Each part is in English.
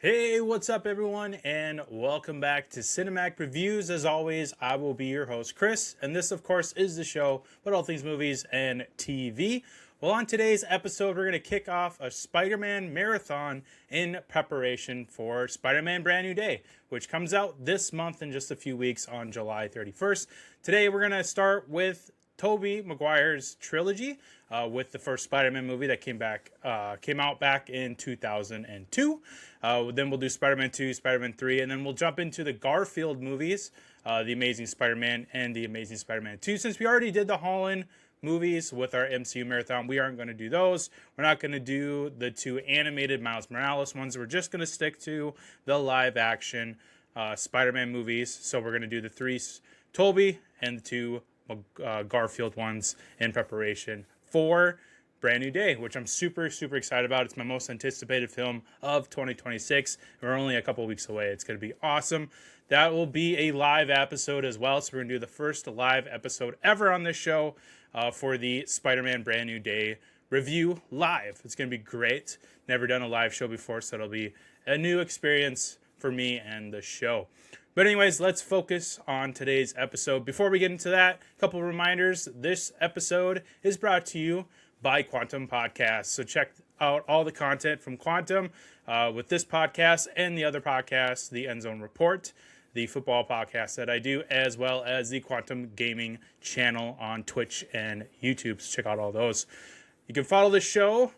Hey, what's up everyone, and welcome back to Cinematic Reviews. As always, I will be your host, Chris, and this, of course, is the show about all things movies and TV. Well, on today's episode, we're going to kick off a Spider-Man marathon in preparation for Spider-Man Brand New Day, which comes out this month in just a few weeks on July 31st. Today, we're going to start with Tobey Maguire's trilogy with the first Spider-Man movie that came out back in 2002. Then we'll do Spider-Man 2, Spider-Man 3, and then we'll jump into the Garfield movies, The Amazing Spider-Man and The Amazing Spider-Man 2. Since we already did the Holland movies with our MCU marathon, we aren't going to do those. We're not going to do the two animated Miles Morales ones. We're just going to stick to the live-action Spider-Man movies. So we're going to do the three Tobey and the two Garfield ones in preparation for Brand New Day, which I'm super excited about. It's my most anticipated film of 2026. We're only a couple weeks away. It's going to be awesome. That will be a live episode as well. So we're going to do the first live episode ever on this show for the Spider-Man Brand New Day review live. It's going to be great. Never done a live show before, so it'll be a new experience for me and the show. But anyways, let's focus on today's episode. Before we get into that, a couple of reminders. This episode is brought to you by Quantum Podcast. So check out all the content from Quantum with this podcast and the other podcasts, the End Zone Report, the football podcast that I do, as well as the Quantum Gaming channel on Twitch and YouTube. So check out all those. You can follow the show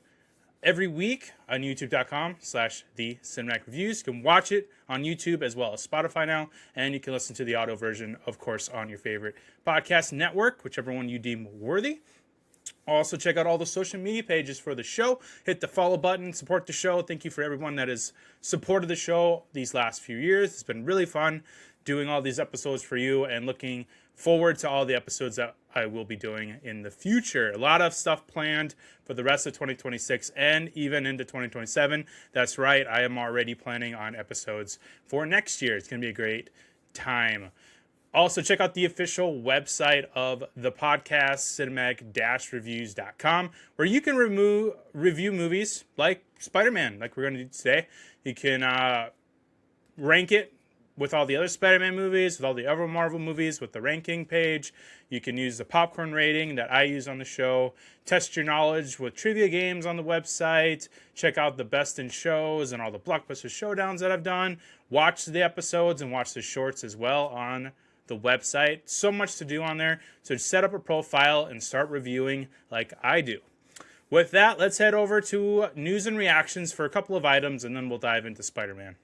every week on youtube.com/the Cinematic Reviews. You can watch it on YouTube as well as Spotify now, and you can listen to the audio version, of course, on your favorite podcast network, whichever one you deem worthy. Also, check out all the social media pages for the show. Hit the follow button, support the show. Thank you for everyone that has supported the show these last few years. It's been really fun doing all these episodes for you and looking forward to all the episodes that I will be doing in the future. A lot of stuff planned for the rest of 2026 and even into 2027. That's right, I am already planning on episodes for next year. It's going to be a great time. Also, check out the official website of the podcast, cinematic-reviews.com, where you can review movies like Spider-Man, like we're going to do today. You can rank it with all the other Spider-Man movies, with all the other Marvel movies, with the ranking page. You can use the popcorn rating that I use on the show. Test your knowledge with trivia games on the website. Check out the best in shows and all the blockbuster showdowns that I've done. Watch the episodes and watch the shorts as well on the website. So much to do on there. So set up a profile and start reviewing like I do. With that, let's head over to news and reactions for a couple of items, and then we'll dive into Spider-Man.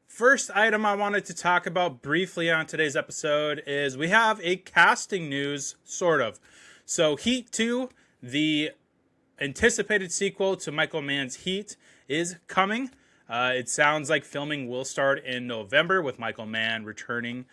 First item I wanted to talk about briefly on today's episode is we have a casting news, sort of. So Heat 2, the anticipated sequel to Michael Mann's Heat, is coming. It sounds like filming will start in November with Michael Mann returning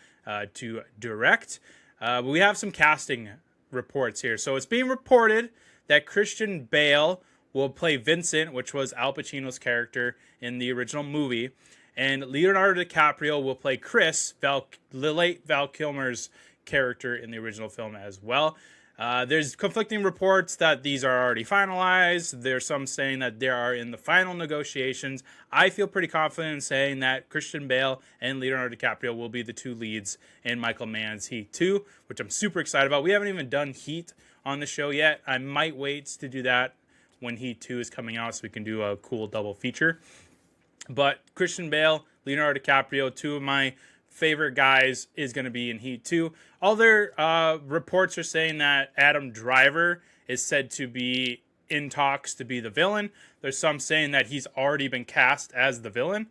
to direct. But we have some casting reports here. So it's being reported that Christian Bale will play Vincent, which was Al Pacino's character in the original movie. And Leonardo DiCaprio will play Chris, the late Val Kilmer's character in the original film as well. There's conflicting reports that these are already finalized. There's some saying that they are in the final negotiations. I feel pretty confident in saying that Christian Bale and Leonardo DiCaprio will be the two leads in Michael Mann's Heat 2, which I'm super excited about. We haven't even done Heat on the show yet. I might wait to do that when Heat 2 is coming out so we can do a cool double feature. But Christian Bale, Leonardo DiCaprio, two of my favorite guys, is going to be in Heat 2. Other reports are saying that Adam Driver is said to be in talks to be the villain. There's some saying that he's already been cast as the villain.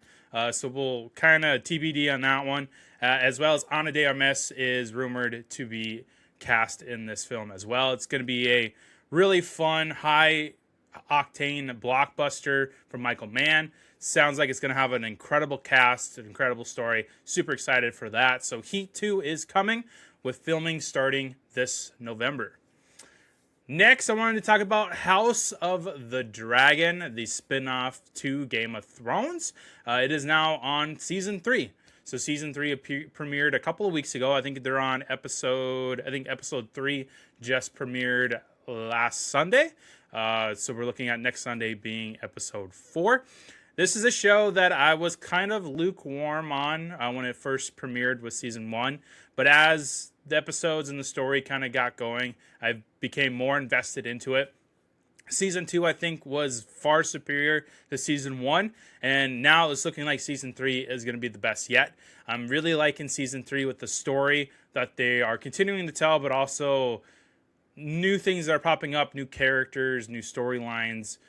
So we'll kind of TBD on that one. As well as Ana de Armas is rumored to be cast in this film as well. It's going to be a really fun, high-octane blockbuster from Michael Mann. Sounds like it's going to have an incredible cast, an incredible story. Super excited for that. So Heat 2 is coming with filming starting this November. Next, I wanted to talk about House of the Dragon, the spin-off to Game of Thrones. It is now on season 3. So season 3 premiered a couple of weeks ago. I think they're on episode 3 just premiered last Sunday. So we're looking at next Sunday being episode 4. This is a show that I was kind of lukewarm on when it first premiered with season 1. But as the episodes and the story kind of got going, I became more invested into it. Season 2, I think, was far superior to Season 1. And now it's looking like Season 3 is going to be the best yet. I'm really liking Season 3 with the story that they are continuing to tell, but also new things that are popping up, new characters, new storylines,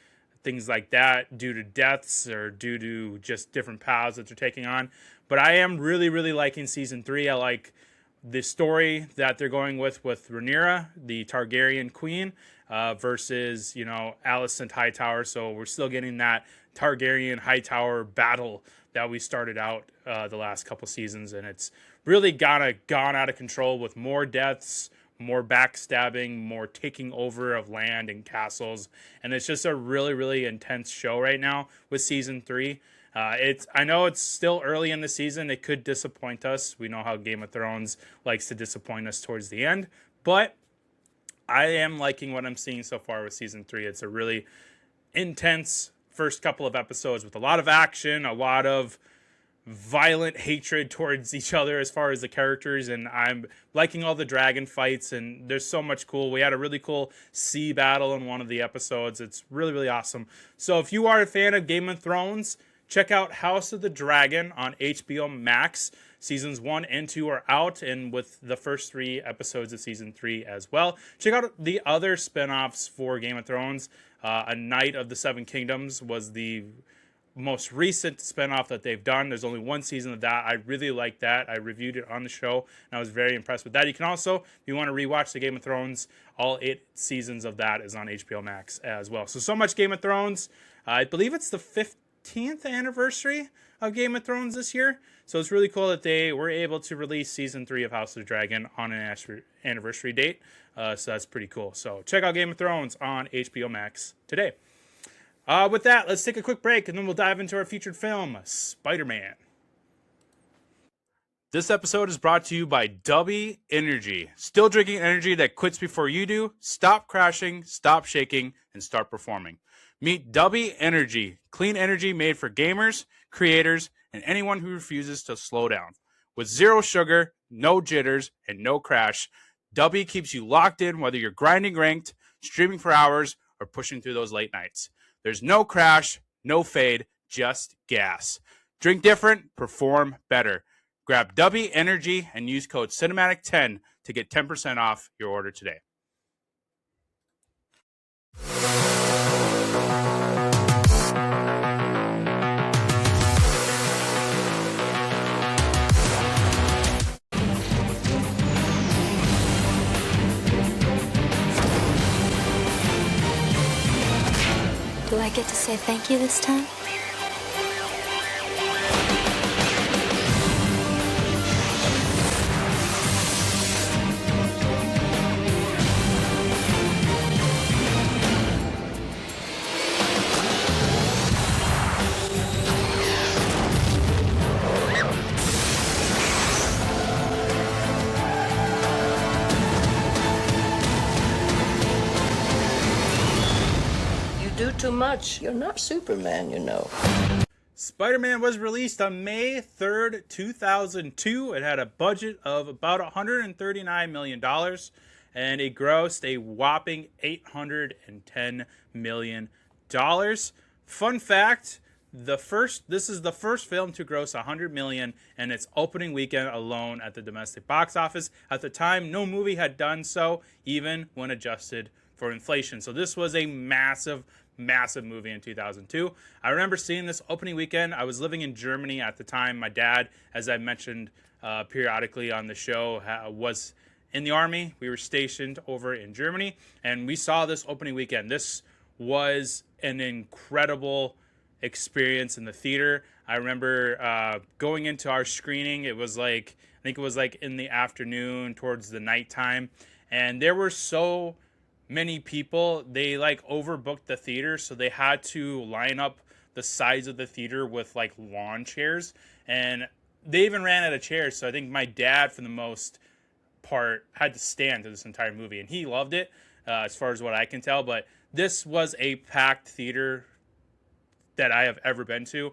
things like that, due to deaths or due to just different paths that they're taking on. But I am really, really liking Season 3. I like the story that they're going with Rhaenyra, the Targaryen queen, versus, Alicent Hightower. So we're still getting that Targaryen Hightower battle that we started out the last couple seasons. And it's really gone out of control with more deaths, more backstabbing, more taking over of land and castles. And it's just a really, really intense show right now with season 3. I know it's still early in the season. It could disappoint us. We know how Game of Thrones likes to disappoint us towards the end. But I am liking what I'm seeing so far with season 3. It's a really intense first couple of episodes with a lot of action, a lot of violent hatred towards each other as far as the characters, and I'm liking all the dragon fights, and there's so much cool. We had a really cool sea battle in one of the episodes. It's really, really awesome. So if you are a fan of Game of Thrones, check out House of the Dragon on HBO Max. Seasons 1 and 2 are out, and with the first 3 episodes of season 3 as well. Check out the other spinoffs for Game of Thrones. A Knight of the Seven Kingdoms was the most recent spinoff that they've done. There's only 1 season of that. I really like that. I reviewed it on the show, and I was very impressed with that. You can also, if you want to rewatch the Game of Thrones, all 8 seasons of that is on HBO Max as well. So much Game of Thrones. I believe it's the 15th anniversary of Game of Thrones this year. So it's really cool that they were able to release season 3 of House of the Dragon on an anniversary date. So that's pretty cool. So check out Game of Thrones on HBO Max today. With that, let's take a quick break, and then we'll dive into our featured film, Spider-Man. This episode is brought to you by Dubby Energy. Still drinking energy that quits before you do? Stop crashing, stop shaking, and start performing. Meet Dubby Energy, clean energy made for gamers, creators, and anyone who refuses to slow down. With 0 sugar, no jitters, and no crash, Dubby keeps you locked in whether you're grinding ranked, streaming for hours, or pushing through those late nights. There's no crash, no fade, just gas. Drink different, perform better. Grab Dubby Energy and use code Cinematic10 to get 10% off your order today. Do I get to say thank you this time? Too much. You're not Superman, you know. Spider-Man was released on May 3rd, 2002. It had a budget of about $139 million, and it grossed a whopping $810 million. Fun fact, this is the first film to gross $100 million in its opening weekend alone at the domestic box office. At the time, no movie had done so, even when adjusted for inflation. So this was a massive movie in 2002. I remember seeing this opening weekend. I was living in Germany at the time. My dad, as I mentioned periodically on the show, was in the army. We were stationed over in Germany, and we saw this opening weekend. This was an incredible experience in the theater. I remember going into our screening. It was I think it was in the afternoon towards the nighttime, and there were so many people. They overbooked the theater, so they had to line up the sides of the theater with lawn chairs, and they even ran out of chairs. So I think my dad, for the most part, had to stand through this entire movie, and he loved it, as far as what I can tell. But this was a packed theater that I have ever been to.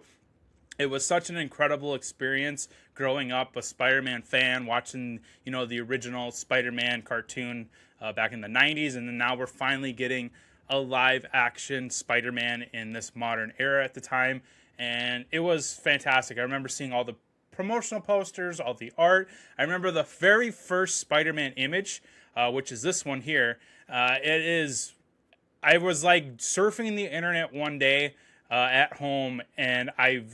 It was such an incredible experience growing up a Spider-Man fan, watching, the original Spider-Man cartoon back in the 90s. And then now we're finally getting a live action Spider-Man in this modern era at the time. And it was fantastic. I remember seeing all the promotional posters, all the art. I remember the very first Spider-Man image, which is this one here. I was like surfing the internet one day at home, and I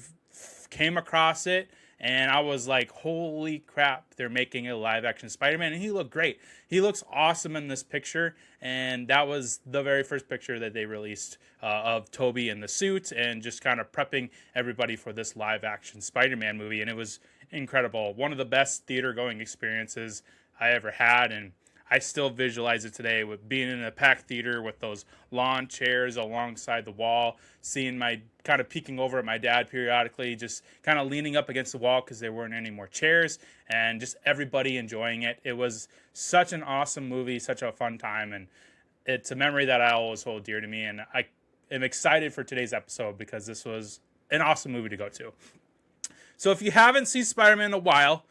came across it, and I was like, holy crap, they're making a live action Spider-Man. And he looked great. He looks awesome in this picture, and that was the very first picture that they released of Tobey in the suit, and just kind of prepping everybody for this live action Spider-Man movie. And it was incredible. One of the best theater going experiences I ever had, and I still visualize it today with being in a packed theater with those lawn chairs alongside the wall, seeing my kind of peeking over at my dad periodically, just kind of leaning up against the wall because there weren't any more chairs, and just everybody enjoying it. It was such an awesome movie, such a fun time, and it's a memory that I always hold dear to me. And I am excited for today's episode because this was an awesome movie to go to. So if you haven't seen Spider-Man in a while,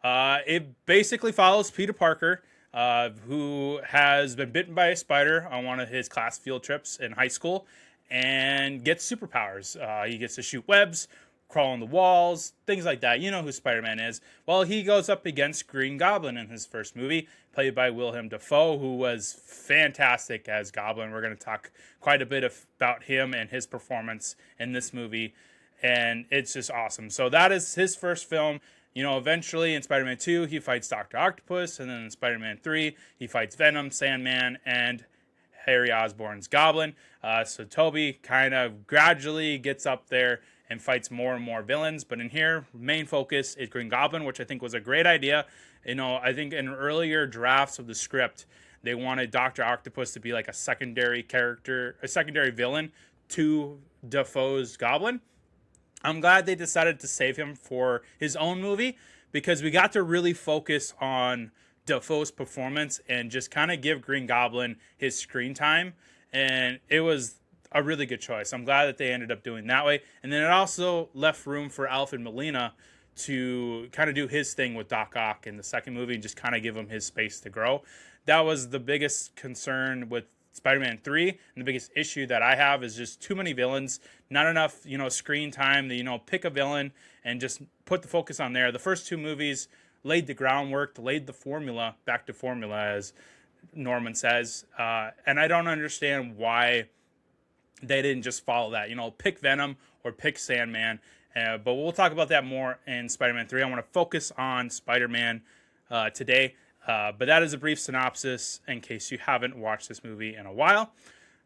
it basically follows Peter Parker, who has been bitten by a spider on one of his class field trips in high school and gets superpowers. He gets to shoot webs, crawl on the walls, things like that. You know who Spider-Man is. Well, he goes up against Green Goblin in his first movie, played by Willem Dafoe, who was fantastic as Goblin. We're going to talk quite a bit about him and his performance in this movie, and it's just awesome. So that is his first film. Eventually in Spider-Man 2, he fights Dr. Octopus, and then in Spider-Man 3, he fights Venom, Sandman, and Harry Osborn's Goblin. So Tobey kind of gradually gets up there and fights more and more villains. But in here, main focus is Green Goblin, which I think was a great idea. I think in earlier drafts of the script, they wanted Dr. Octopus to be like a secondary character, a secondary villain to Dafoe's Goblin. I'm glad they decided to save him for his own movie, because we got to really focus on Dafoe's performance and just kind of give Green Goblin his screen time. And it was a really good choice. I'm glad that they ended up doing that way. And then it also left room for Alfred Molina to kind of do his thing with Doc Ock in the second movie and just kind of give him his space to grow. That was the biggest concern with Spider-Man 3, and the biggest issue that I have is just too many villains, not enough, screen time to, pick a villain and just put the focus on there. The first two movies laid the groundwork, laid the formula, back to formula, as Norman says, and I don't understand why they didn't just follow that, pick Venom or pick Sandman, but we'll talk about that more in Spider-Man 3. I want to focus on Spider-Man today. But that is a brief synopsis in case you haven't watched this movie in a while.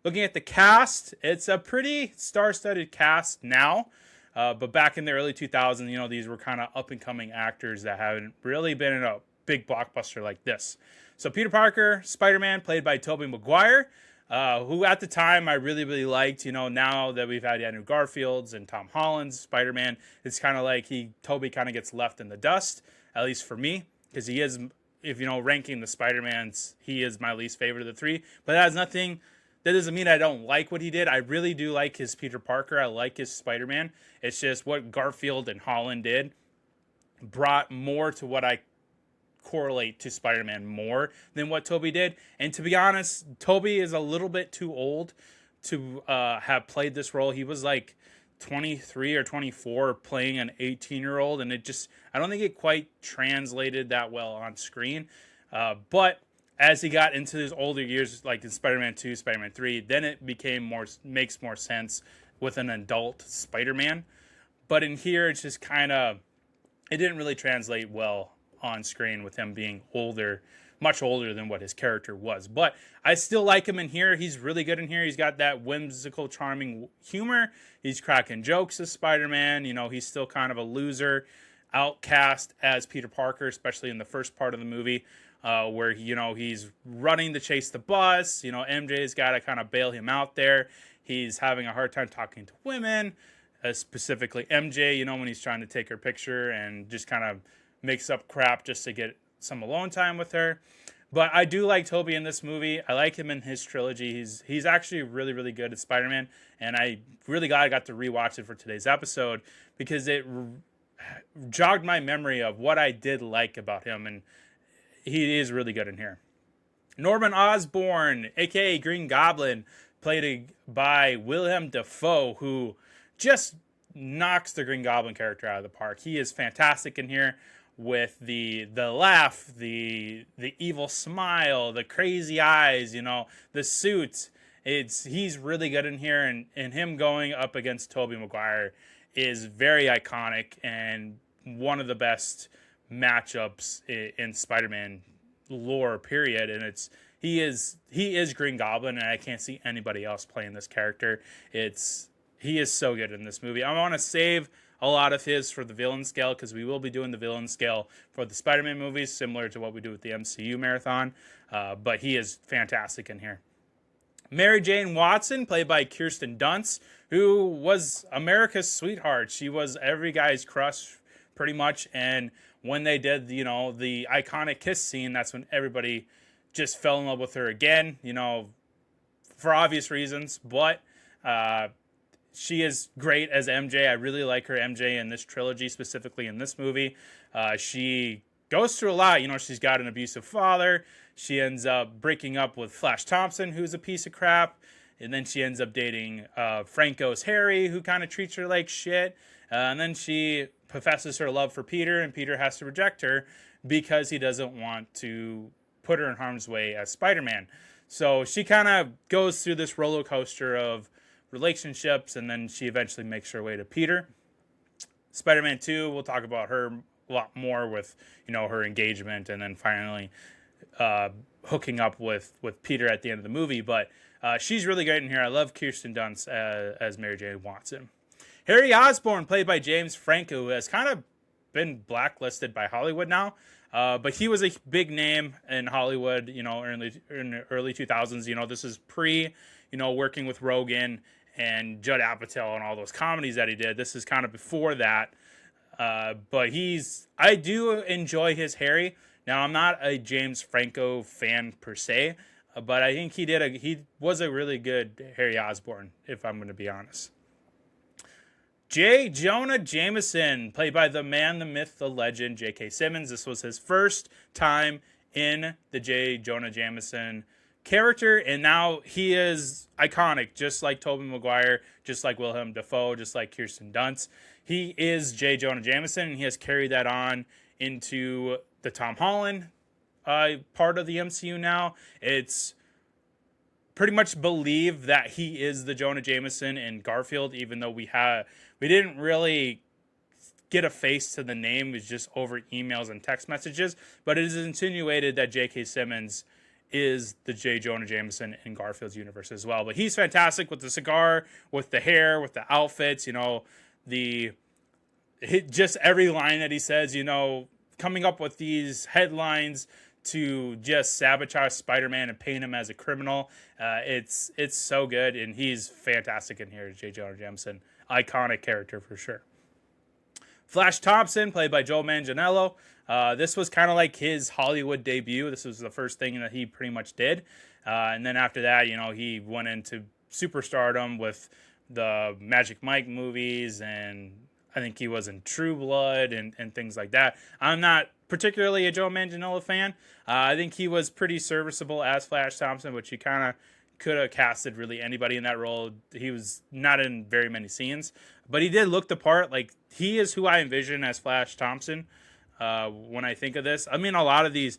Looking at the cast, it's a pretty star-studded cast now. But back in the early 2000s, these were kind of up-and-coming actors that haven't really been in a big blockbuster like this. So Peter Parker, Spider-Man, played by Tobey Maguire, who at the time I really, really liked. Now that we've had Andrew Garfield's and Tom Holland's Spider-Man, it's kind of like Tobey kind of gets left in the dust, at least for me, because he is... If ranking the Spider-Mans, he is my least favorite of the three. But that doesn't mean I don't like what he did. I really do like his Peter Parker. I like his Spider-Man. It's just what Garfield and Holland did brought more to what I correlate to Spider-Man more than what Tobey did. And to be honest, Tobey is a little bit too old to have played this role. He was like 23 or 24 playing an 18-year-old, and I don't think it quite translated that well on screen. But as he got into his older years, like in Spider-Man 2, Spider-Man 3, then it makes more sense with an adult Spider-Man. But in here, it's just it didn't really translate well on screen with him being older, much older than what his character was. But I still like him in here. He's really good in here. He's got that whimsical, charming humor. He's cracking jokes as Spider-Man. He's still kind of a loser, outcast as Peter Parker, especially in the first part of the movie, where, he's running to chase the bus. MJ's got to kind of bail him out there. He's having a hard time talking to women. specifically MJ, you know, when he's trying to take her picture and just kind of makes up crap just to get some alone time with her. But I do like Tobey in this movie. I like him in his trilogy. He's actually really, really good at Spider-Man. And I really glad I got to rewatch it for today's episode because it jogged my memory of what I did like about him. And he is really good in here. Norman Osborn, a.k.a. Green Goblin, played by Willem Dafoe, who just knocks the Green Goblin character out of the park. He is fantastic in here with the laugh, the evil smile, the crazy eyes, you know, the suit. He's really good in here, and him going up against Tobey Maguire is very iconic and one of the best matchups in Spider-Man lore, period. And he is Green Goblin, and I can't see anybody else playing this character. He is so good in this movie. I want to save a lot of his for the villain scale because we will be doing the villain scale for the Spider-Man movies, similar to what we do with the MCU marathon. But he is fantastic in here. Mary Jane Watson, played by Kirsten Dunst, who was America's sweetheart. She was every guy's crush, pretty much. And when they did, you know, the iconic kiss scene, that's when everybody just fell in love with her again, you know, for obvious reasons. But she is great as MJ. I really like her MJ in this trilogy, specifically in this movie. She goes through a lot. You know, she's got an abusive father. She ends up breaking up with Flash Thompson, who's a piece of crap. And then she ends up dating Franco's Harry, who kind of treats her like shit. And then she professes her love for Peter, and Peter has to reject her because he doesn't want to put her in harm's way as Spider-Man. So she kind of goes through this roller coaster of relationships, and then she eventually makes her way to Peter. Spider-Man 2, we'll talk about her a lot more with, you know, her engagement and then finally hooking up with Peter at the end of the movie. But she's really great in here. I love Kirsten Dunst as Mary Jane Watson. Harry Osborn, played by James Franco, who has kind of been blacklisted by Hollywood now. But he was a big name in Hollywood, you know, in the early 2000s. You know, this is pre, you know, working with Rogan and Judd Apatow and all those comedies that he did. This is kind of before that. But I do enjoy his Harry. Now, I'm not a James Franco fan per se, but I think he was a really good Harry Osborn, if I'm going to be honest. J. Jonah Jameson, played by the man, the myth, the legend, J.K. Simmons. This was his first time in the J. Jonah Jameson character, and now he is iconic, just like Tobey Maguire, just like Willem Dafoe, just like Kirsten Dunst. He is J. Jonah Jameson, and he has carried that on into the Tom Holland part of the MCU now. It's pretty much believed that he is the Jonah Jameson in Garfield, even though we didn't really get a face to the name. It was just over emails and text messages, but it is insinuated that J.K. Simmons is the J. Jonah Jameson in Garfield's universe as well. But he's fantastic with the cigar, with the hair, with the outfits, you know, just every line that he says, you know, coming up with these headlines to just sabotage Spider-Man and paint him as a criminal. It's so good, and he's fantastic in here, J. Jonah Jameson. Iconic character for sure. Flash Thompson, played by Joe Manganiello. This was kind of like his Hollywood debut. This was the first thing that he pretty much did. And then after that, you know, he went into superstardom with the Magic Mike movies, and I think he was in True Blood and things like that. I'm not particularly a Joe Manganiello fan. I think he was pretty serviceable as Flash Thompson, but you kind of could have casted really anybody in that role. He was not in very many scenes, but he did look the part. Like, he is who I envision as Flash Thompson when I think of this. I mean, a lot of these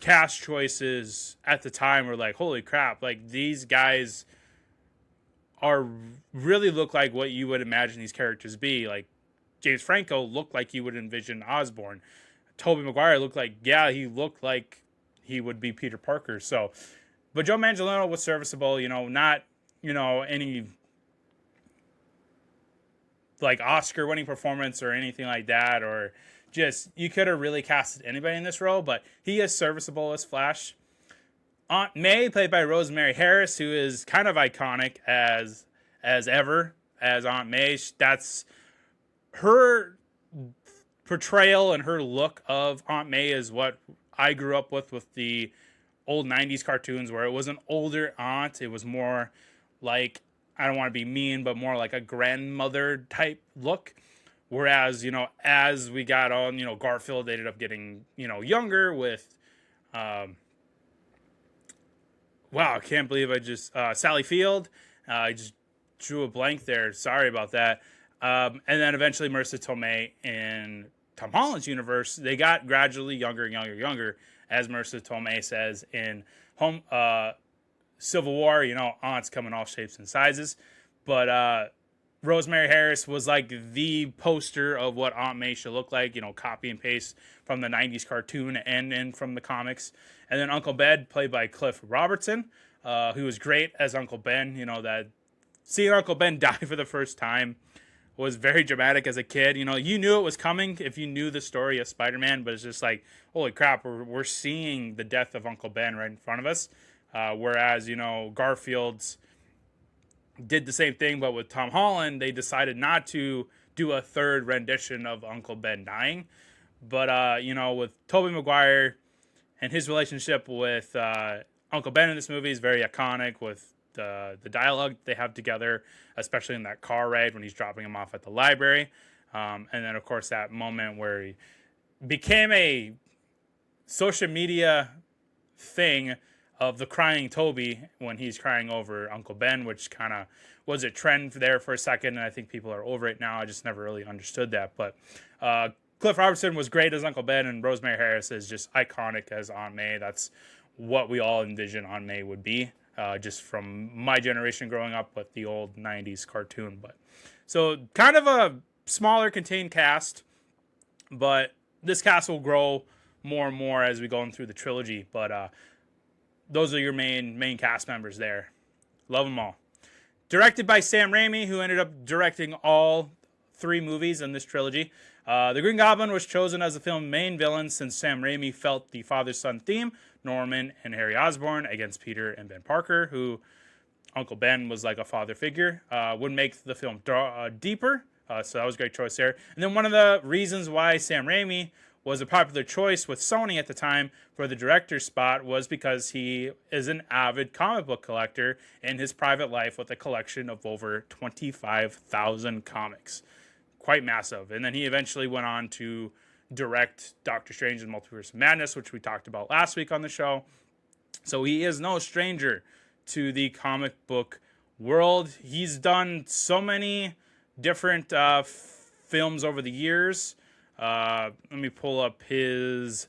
cast choices at the time were like, holy crap, like these guys really look like what you would imagine these characters be. Like, James Franco looked like you would envision Osborn. Tobey Maguire looked like, he looked like he would be Peter Parker. So, but Joe Manganiello was serviceable, you know, not, you know, any like Oscar winning performance or anything like that, or just, you could have really casted anybody in this role, but he is serviceable as Flash. Aunt May, played by Rosemary Harris, who is kind of iconic as ever as Aunt May. That's her portrayal, and her look of Aunt May is what I grew up with the old 90s cartoons, where it was an older aunt. It was more like, I don't want to be mean, but more like a grandmother type look. Whereas, as we got on, Garfield ended up getting, younger with, wow, I can't believe I just, Sally Field. I just drew a blank there. Sorry about that. And then eventually Marissa Tomei in Tom Holland's universe, they got gradually younger and younger, as Marissa Tomei says in Civil War, aunts come in all shapes and sizes. But Rosemary Harris was like the poster of what Aunt May should look like, copy and paste from the 90s cartoon and from the comics. And then Uncle Ben, played by Cliff Robertson, who was great as Uncle Ben. That seeing Uncle Ben die for the first time was very dramatic as a kid. You knew it was coming if you knew the story of Spider-Man, but it's just like, holy crap, we're seeing the death of Uncle Ben right in front of us. Whereas, Garfield's did the same thing, but with Tom Holland, they decided not to do a third rendition of Uncle Ben dying. But, with Tobey Maguire and his relationship with Uncle Ben in this movie is very iconic, with the dialogue they have together, especially in that car ride when he's dropping him off at the library. And then, of course, that moment where he became a social media thing of the crying Toby when he's crying over Uncle Ben, which kind of was a trend there for a second, and I think people are over it now. I just never really understood that. But Cliff Robertson was great as Uncle Ben, and Rosemary Harris is just iconic as Aunt May. That's what we all envision Aunt May would be, just from my generation growing up with the old 90s cartoon. But so kind of a smaller contained cast, but this cast will grow more and more as we go through the trilogy. But those are your main cast members there. Love them all. Directed by Sam Raimi, who ended up directing all 3 movies in this trilogy. The Green Goblin was chosen as the film's main villain since Sam Raimi felt the father-son theme, Norman and Harry Osborn against Peter and Ben Parker, who Uncle Ben was like a father figure, would make the film deeper. So that was a great choice there. And then one of the reasons why Sam Raimi was a popular choice with Sony at the time for the director's spot was because he is an avid comic book collector in his private life with a collection of over 25,000 comics. Quite massive. And then he eventually went on to direct Doctor Strange and Multiverse of Madness, which we talked about last week on the show. So he is no stranger to the comic book world. He's done so many different films over the years. Let me pull up his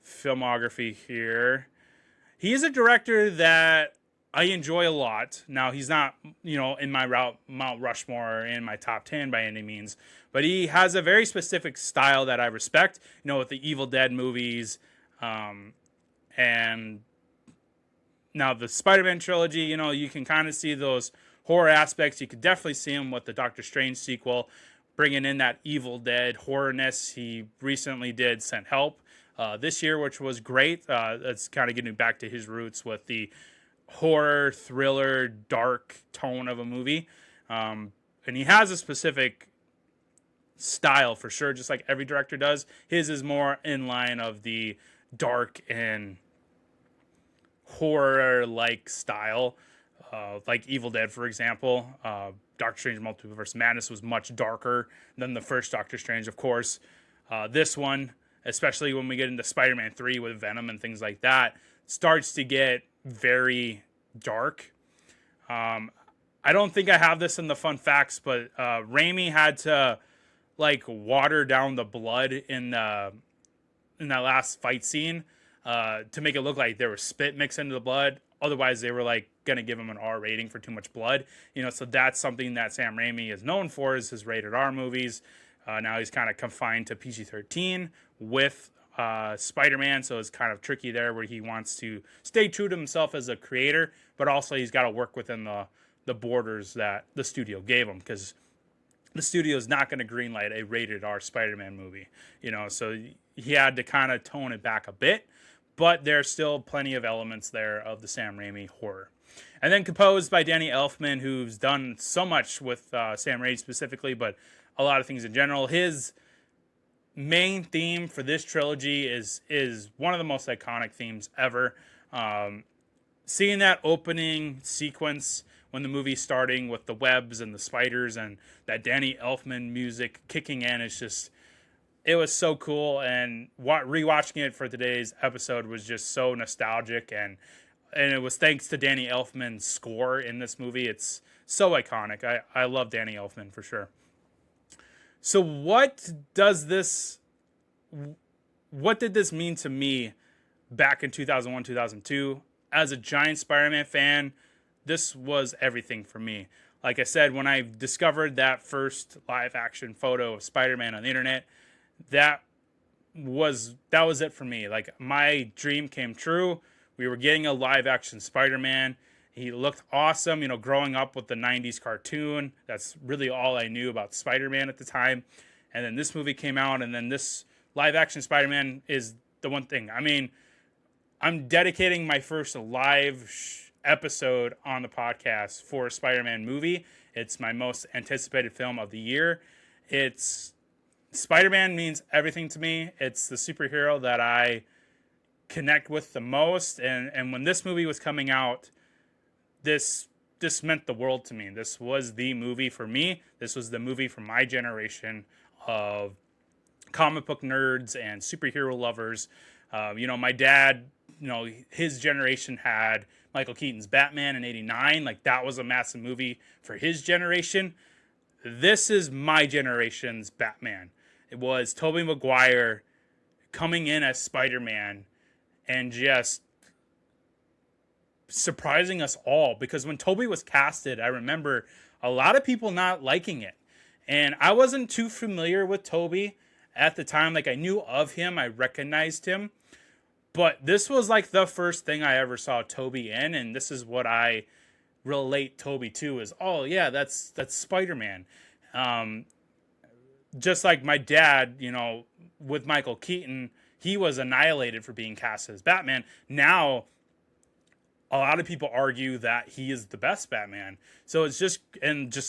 filmography here. He is a director that I enjoy a lot. Now, he's not, in my Mount Rushmore or in my top 10 by any means, but he has a very specific style that I respect, with the Evil Dead movies, and now the Spider-Man trilogy, you can kind of see those horror aspects. You could definitely see him with the Doctor Strange sequel, bringing in that Evil Dead horrorness. He recently did Sent Help this year, which was great. That's kind of getting back to his roots with the horror, thriller, dark tone of a movie. And he has a specific style for sure, just like every director does. His is more in line of the dark and horror-like style, like Evil Dead, for example. Doctor Strange Multiverse of Madness was much darker than the first Doctor Strange, of course. This one, especially when we get into Spider-Man 3 with Venom and things like that, starts to get very dark. I don't think I have this in the fun facts, but Raimi had to water down the blood in that last fight scene to make it look like there was spit mixed into the blood. Otherwise, they were going to give him an R rating for too much blood. So that's something that Sam Raimi is known for, is his rated R movies. Now he's kind of confined to PG-13 with Spider-Man, so it's kind of tricky there where he wants to stay true to himself as a creator, but also he's got to work within the borders that the studio gave him, because the studio is not going to greenlight a rated R Spider-Man movie. So he had to kind of tone it back a bit. But there's still plenty of elements there of the Sam Raimi horror. And then composed by Danny Elfman, who's done so much with Sam Raimi specifically, but a lot of things in general. His main theme for this trilogy is one of the most iconic themes ever. Seeing that opening sequence when the movie's starting with the webs and the spiders and that Danny Elfman music kicking in is just, it was so cool. And rewatching it for today's episode was just so nostalgic, and it was thanks to Danny Elfman's score in this movie. It's so iconic. I love Danny Elfman for sure. So what did this mean to me back in 2001, 2002? As a giant Spider-Man fan, this was everything for me. Like I said, when I discovered that first live action photo of Spider-Man on the internet, that was it for me. Like, my dream came true. We were getting a live action Spider-Man. He looked awesome, you know, growing up with the 90s cartoon. That's really all I knew about Spider-Man at the time. And then this movie came out, and then this live action Spider-Man is the one thing. I mean, I'm dedicating my first live episode on the podcast for a Spider-Man movie. It's my most anticipated film of the year. Spider-Man means everything to me. It's the superhero that I connect with the most. And when this movie was coming out, this meant the world to me. This was the movie for me. This was the movie for my generation of comic book nerds and superhero lovers. You know, my dad, you know, his generation had Michael Keaton's Batman in '89. Like, that was a massive movie for his generation. This is my generation's Batman. It was Tobey Maguire coming in as Spider-Man and just surprising us all. Because when Tobey was casted, I remember a lot of people not liking it. And I wasn't too familiar with Tobey at the time. Like, I knew of him, I recognized him. But this was like the first thing I ever saw Tobey in, and this is what I relate Tobey to is, oh yeah, that's Spider-Man. Just like my dad, you know, with Michael Keaton, he was annihilated for being cast as Batman. Now, a lot of people argue that he is the best Batman. So it's just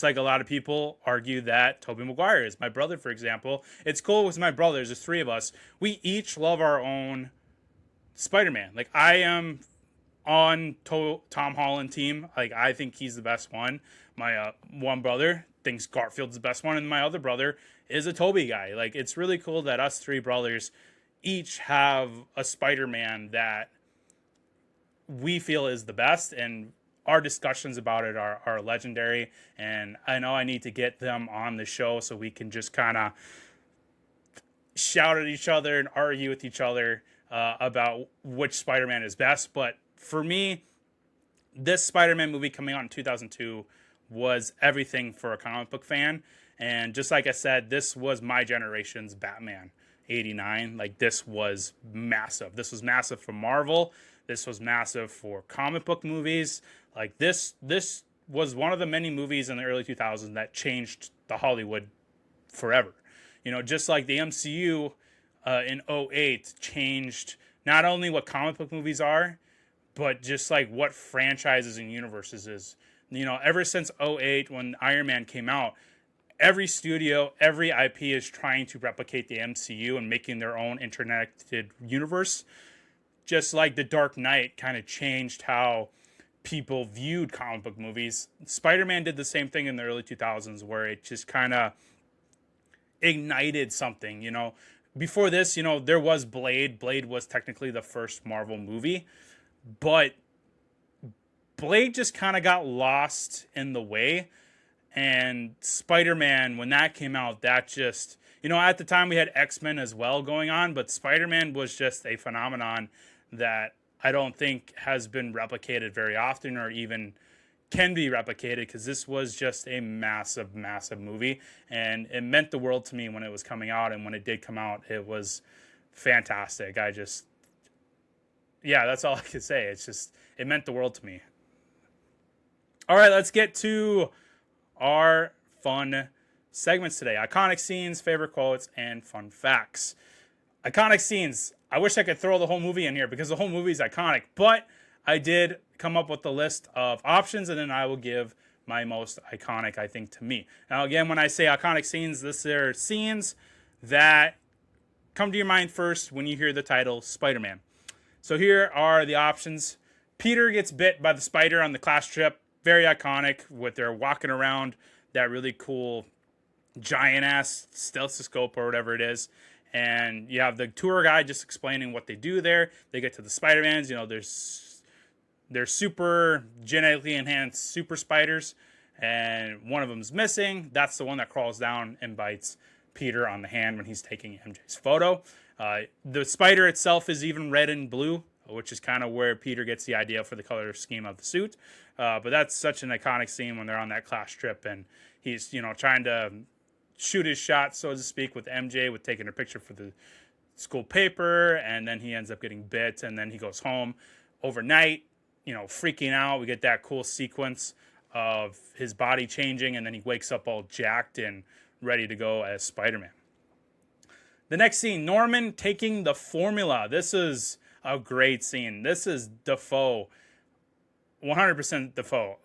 like a lot of people argue that Tobey Maguire is. My brother, for example, it's cool with my brothers, there's three of us. We each love our own Spider-Man. Like, I am on Tom Holland team. Like, I think he's the best one. My one brother thinks Garfield's the best one, and my other brother is a Tobey guy. Like, it's really cool that us three brothers each have a Spider-Man that we feel is the best, and our discussions about it are legendary. And I know I need to get them on the show so we can just kind of shout at each other and argue with each other about which Spider-Man is best. But for me, this Spider-Man movie coming out in 2002 was everything for a comic book fan. And just like I said, this was my generation's Batman, '89. Like, this was massive. This was massive for Marvel. This was massive for comic book movies. Like, this was one of the many movies in the early 2000s that changed the Hollywood forever. You know, just like the MCU in '08 changed not only what comic book movies are, but just like what franchises and universes is. You know, ever since '08 when Iron Man came out, every studio, every IP is trying to replicate the MCU and making their own interconnected universe. Just like The Dark Knight kind of changed how people viewed comic book movies. Spider-Man did the same thing in the early 2000s, where it just kind of ignited something, you know. Before this, you know, there was Blade. Blade was technically the first Marvel movie, but Blade just kind of got lost in the way. And Spider-Man, when that came out, that just, you know, at the time we had X-Men as well going on, but Spider-Man was just a phenomenon that I don't think has been replicated very often or even can be replicated, because this was just a massive, massive movie, and it meant the world to me when it was coming out, and when it did come out, it was fantastic. Yeah, that's all I can say. It's just, it meant the world to me. All right, let's get to our fun segments today. Iconic scenes, favorite quotes, and fun facts. Iconic scenes. I wish I could throw the whole movie in here because the whole movie is iconic, but I did come up with a list of options, and then I will give my most iconic, I think, to me. Now, again, when I say iconic scenes, this are scenes that come to your mind first when you hear the title Spider-Man. So here are the options. Peter gets bit by the spider on the class trip. Very iconic with their walking around that really cool giant-ass stethoscope or whatever it is. And you have the tour guide just explaining what they do there. They get to the Spider-Mans. You know, they're super genetically enhanced super spiders. And one of them's missing. That's the one that crawls down and bites Peter on the hand when he's taking MJ's photo. The spider itself is even red and blue, which is kind of where Peter gets the idea for the color scheme of the suit. But that's such an iconic scene when they're on that class trip and he's, you know, trying to shoot his shot, so to speak, with MJ, with taking her picture for the school paper, and then he ends up getting bit, and then he goes home overnight, you know, freaking out. We get that cool sequence of his body changing, and then he wakes up all jacked and ready to go as Spider-Man. The next scene, Norman taking the formula. This is a great scene. This is Dafoe, 100% Dafoe.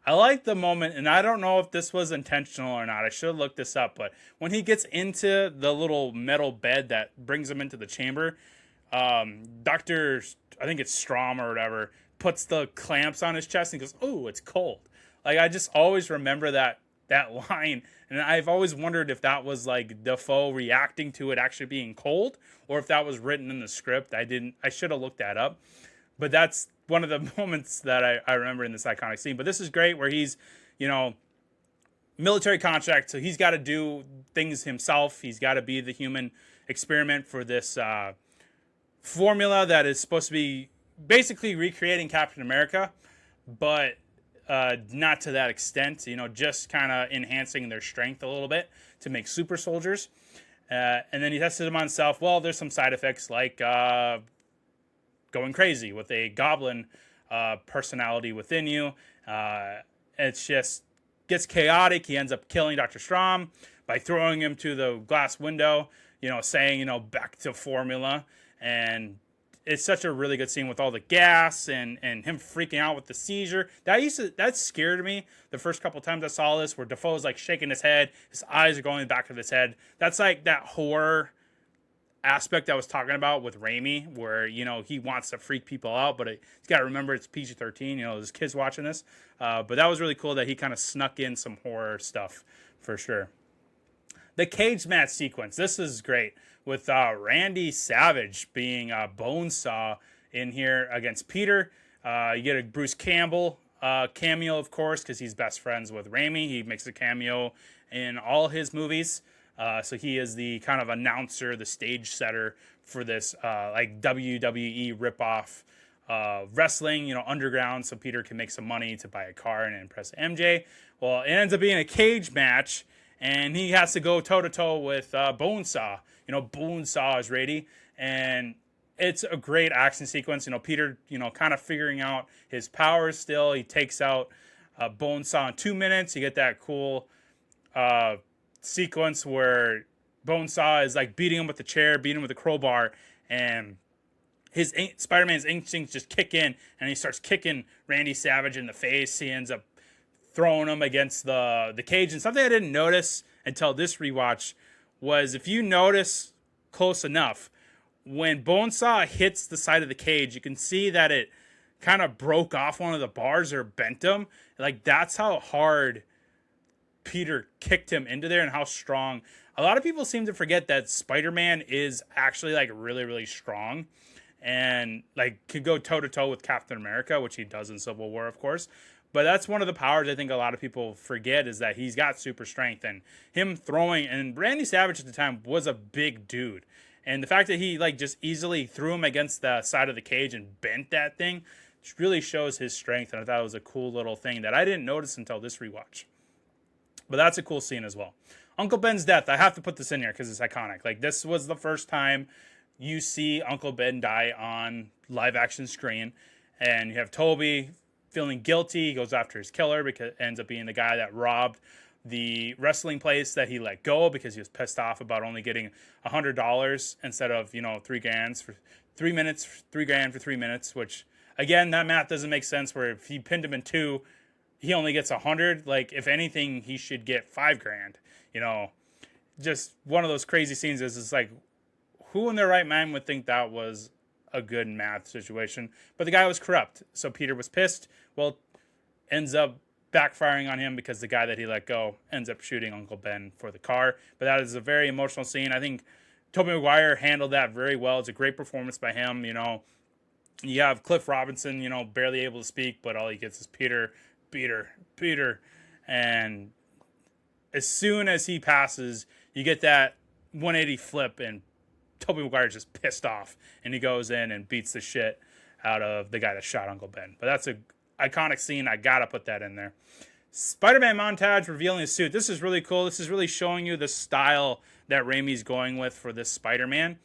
I like the moment, and I don't know if this was intentional or not. I should have looked this up, but when he gets into the little metal bed that brings him into the chamber, Dr. I think it's Strom or whatever, puts the clamps on his chest and goes, "Oh, it's cold." Like, I just always remember that line, and I've always wondered if that was like Dafoe reacting to it actually being cold, or if that was written in the script. I should have looked that up, but that's one of the moments that I remember in this iconic scene. But this is great where he's, you know, military contract, so he's got to do things himself. He's got to be the human experiment for this formula that is supposed to be basically recreating Captain America, but not to that extent, you know, just kind of enhancing their strength a little bit to make super soldiers. And then he tested them on himself. Well, there's some side effects like going crazy with a goblin personality within you. It's just gets chaotic. He ends up killing Dr. Strom by throwing him to the glass window, you know, saying, you know, back to formula. And it's such a really good scene with all the gas and him freaking out with the seizure. That scared me the first couple times I saw this, where Defoe's like shaking his head, his eyes are going back of his head. That's like that horror aspect I was talking about with Raimi, where, you know, he wants to freak people out, but he's got to remember it's PG-13. You know, there's kids watching this. But that was really cool that he kind of snuck in some horror stuff for sure. The cage match sequence. This is great with Randy Savage being Bonesaw in here against Peter. You get a Bruce Campbell cameo, of course, because he's best friends with Raimi. He makes a cameo in all his movies. So he is the kind of announcer, the stage setter for this like WWE ripoff wrestling, you know, underground, so Peter can make some money to buy a car and impress MJ. Well, it ends up being a cage match, and he has to go toe-to-toe with Bonesaw. You know, Bonesaw is ready, and it's a great action sequence. You know, Peter, you know, kind of figuring out his powers still. He takes out Bonesaw in 2 minutes. You get that cool sequence where Bonesaw is like beating him with the chair, beating him with a crowbar, and his Spider-Man's instincts just kick in, and he starts kicking Randy Savage in the face. He ends up throwing him against the cage. And something I didn't notice until this rewatch was, if you notice close enough, when Bonesaw hits the side of the cage, you can see that it kind of broke off one of the bars or bent him. Like, that's how hard Peter kicked him into there and how strong. A lot of people seem to forget that Spider-Man is actually like really, really strong and like could go toe to toe with Captain America, which he does in Civil War, of course. But that's one of the powers I think a lot of people forget, is that he's got super strength, and him throwing, and Randy Savage at the time was a big dude. And the fact that he like just easily threw him against the side of the cage and bent that thing really shows his strength. And I thought it was a cool little thing that I didn't notice until this rewatch. But that's a cool scene as well. Uncle Ben's death. I have to put this in here because it's iconic. Like, this was the first time you see Uncle Ben die on live action screen. And you have Toby feeling guilty. He goes after his killer because it ends up being the guy that robbed the wrestling place that he let go because he was pissed off about only getting $100 instead of, you know, $3 grand for 3 minutes, $3 grand for 3 minutes, which again, that math doesn't make sense where if he pinned him in 2, he only gets 100. Like, if anything, he should get $5,000. You know, just one of those crazy scenes is it's like, who in their right mind would think that was a good math situation? But the guy was corrupt. So Peter was pissed. Well, ends up backfiring on him because the guy that he let go ends up shooting Uncle Ben for the car. But that is a very emotional scene. I think Tobey Maguire handled that very well. It's a great performance by him. You know, you have Cliff Robinson, you know, barely able to speak, but all he gets is Peter, Peter, Peter. And as soon as he passes, you get that 180 flip, and Tobey Maguire's just pissed off, and he goes in and beats the shit out of the guy that shot Uncle Ben. But that's a iconic scene. I gotta put that in there. Spider-Man montage revealing his suit. This is really cool. This is really showing you the style that Raimi's going with for this Spider-Man.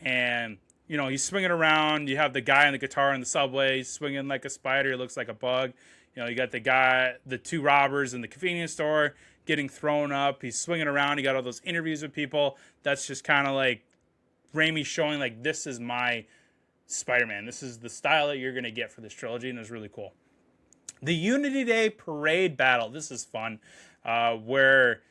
And, you know, he's swinging around. You have the guy on the guitar in the subway swinging like a spider. He looks like a bug. You know, you got the 2 robbers in the convenience store getting thrown up. He's swinging around. You got all those interviews with people. That's just kind of like Raimi showing, like, this is my Spider-Man. This is the style that you're going to get for this trilogy, and it's really cool. The Unity Day parade battle. This is fun, where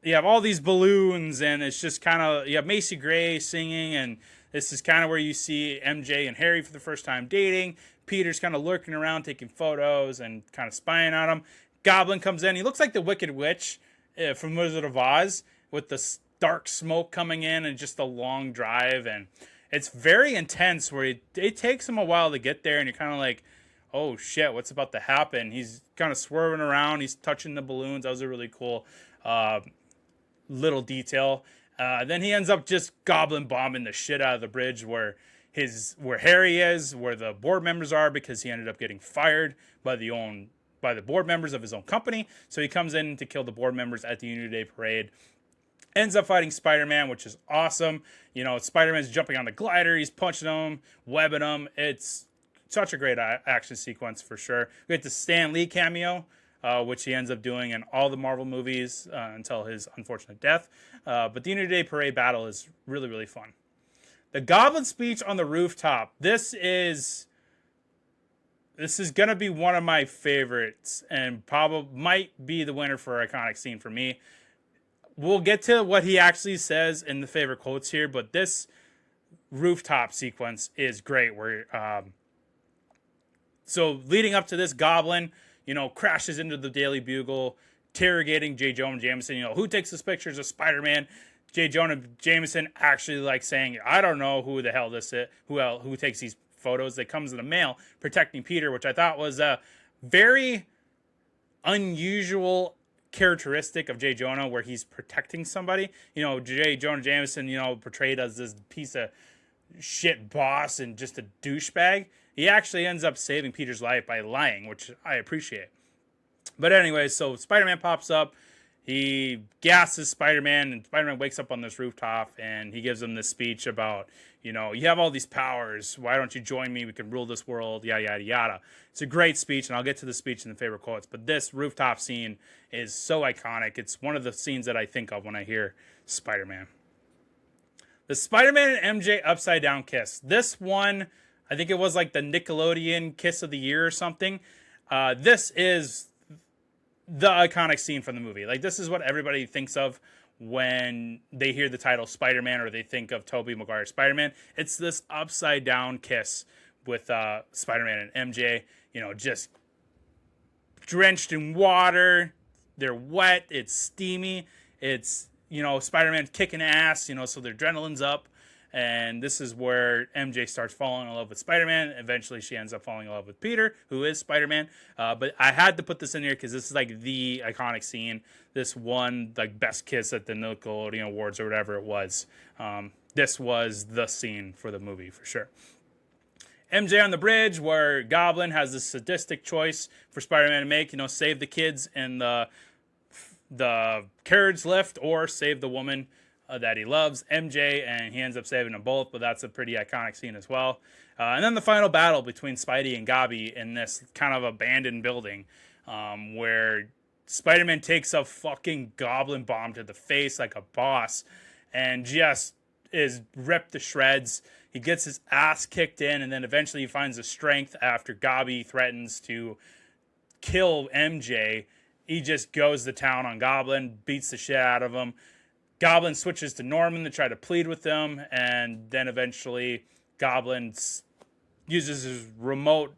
you have all these balloons, and it's just kind of, you have Macy Gray singing, and this is kind of where you see MJ and Harry for the first time dating. Peter's kind of lurking around, taking photos and kind of spying on him. Goblin comes in. He looks like the Wicked Witch from Wizard of Oz, with the dark smoke coming in and just a long drive. And it's very intense, where it takes him a while to get there, and you're kind of like, oh shit, what's about to happen? He's kind of swerving around. He's touching the balloons. That was a really cool little detail. Then he ends up just goblin bombing the shit out of the bridge where Harry is, where the board members are, because he ended up getting fired by the board members of his own company. So he comes in to kill the board members at the Unity Day parade. Ends up fighting Spider-Man, which is awesome. You know, Spider-Man's jumping on the glider. He's punching him, webbing him. It's such a great action sequence for sure. We get the Stan Lee cameo, which he ends up doing in all the Marvel movies until his unfortunate death. But the Unity Day parade battle is really, really fun. The Goblin speech on the rooftop. This is going to be one of my favorites, and probably might be the winner for iconic scene for me. We'll get to what he actually says in the favorite quotes here, but this rooftop sequence is great. Where so leading up to this, Goblin, you know, crashes into the Daily Bugle, interrogating J. Jonah Jameson. You know, who takes these pictures of Spider-Man? J. Jonah Jameson actually like saying, I don't know who the hell this is, who takes these photos. That comes in the mail, protecting Peter, which I thought was a very unusual characteristic of J. Jonah, where he's protecting somebody. You know, J. Jonah Jameson, you know, portrayed as this piece of shit boss and just a douchebag. He actually ends up saving Peter's life by lying, which I appreciate. But anyway, so Spider-Man pops up. He gasses Spider-Man, and Spider-Man wakes up on this rooftop, and he gives him this speech about, you know, you have all these powers. Why don't you join me? We can rule this world, yada, yada, yada. It's a great speech, and I'll get to the speech in the favorite quotes. But this rooftop scene is so iconic. It's one of the scenes that I think of when I hear Spider-Man. The Spider-Man and MJ upside down kiss. This one, I think it was like the Nickelodeon Kiss of the Year or something. This is the iconic scene from the movie. Like, this is what everybody thinks of when they hear the title Spider-Man, or they think of Tobey Maguire's Spider-Man. It's this upside down kiss with Spider-Man and MJ, you know, just drenched in water. They're wet. It's steamy. It's, you know, Spider-Man kicking ass, you know, so their adrenaline's up. And this is where MJ starts falling in love with Spider-Man. Eventually, she ends up falling in love with Peter, who is Spider-Man. But I had to put this in here because this is like the iconic scene. This won like best kiss at the Nickelodeon Awards or whatever it was. This was the scene for the movie for sure. MJ on the bridge, where Goblin has this sadistic choice for Spider-Man to make. You know, save the kids in the carriage lift, or save the woman that he loves, MJ, and he ends up saving them both, but that's a pretty iconic scene as well. And then the final battle between Spidey and Gobby in this kind of abandoned building, where Spider-Man takes a fucking goblin bomb to the face like a boss, and just is ripped to shreds. He gets his ass kicked in, and then eventually he finds the strength after Gobby threatens to kill MJ. He just goes to town on Goblin, beats the shit out of him. Goblin switches to Norman to try to plead with them, and then eventually Goblin uses his remote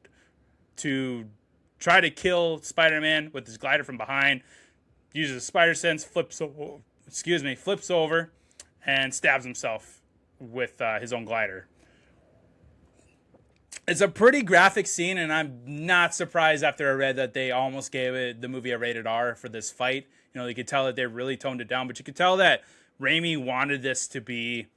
to try to kill Spider-Man with his glider from behind, uses spider sense, flips over, and stabs himself with his own glider. It's a pretty graphic scene, and I'm not surprised after I read that they almost gave the movie a rated R for this fight. You know, you could tell that they really toned it down, but you could tell that Raimi wanted this to be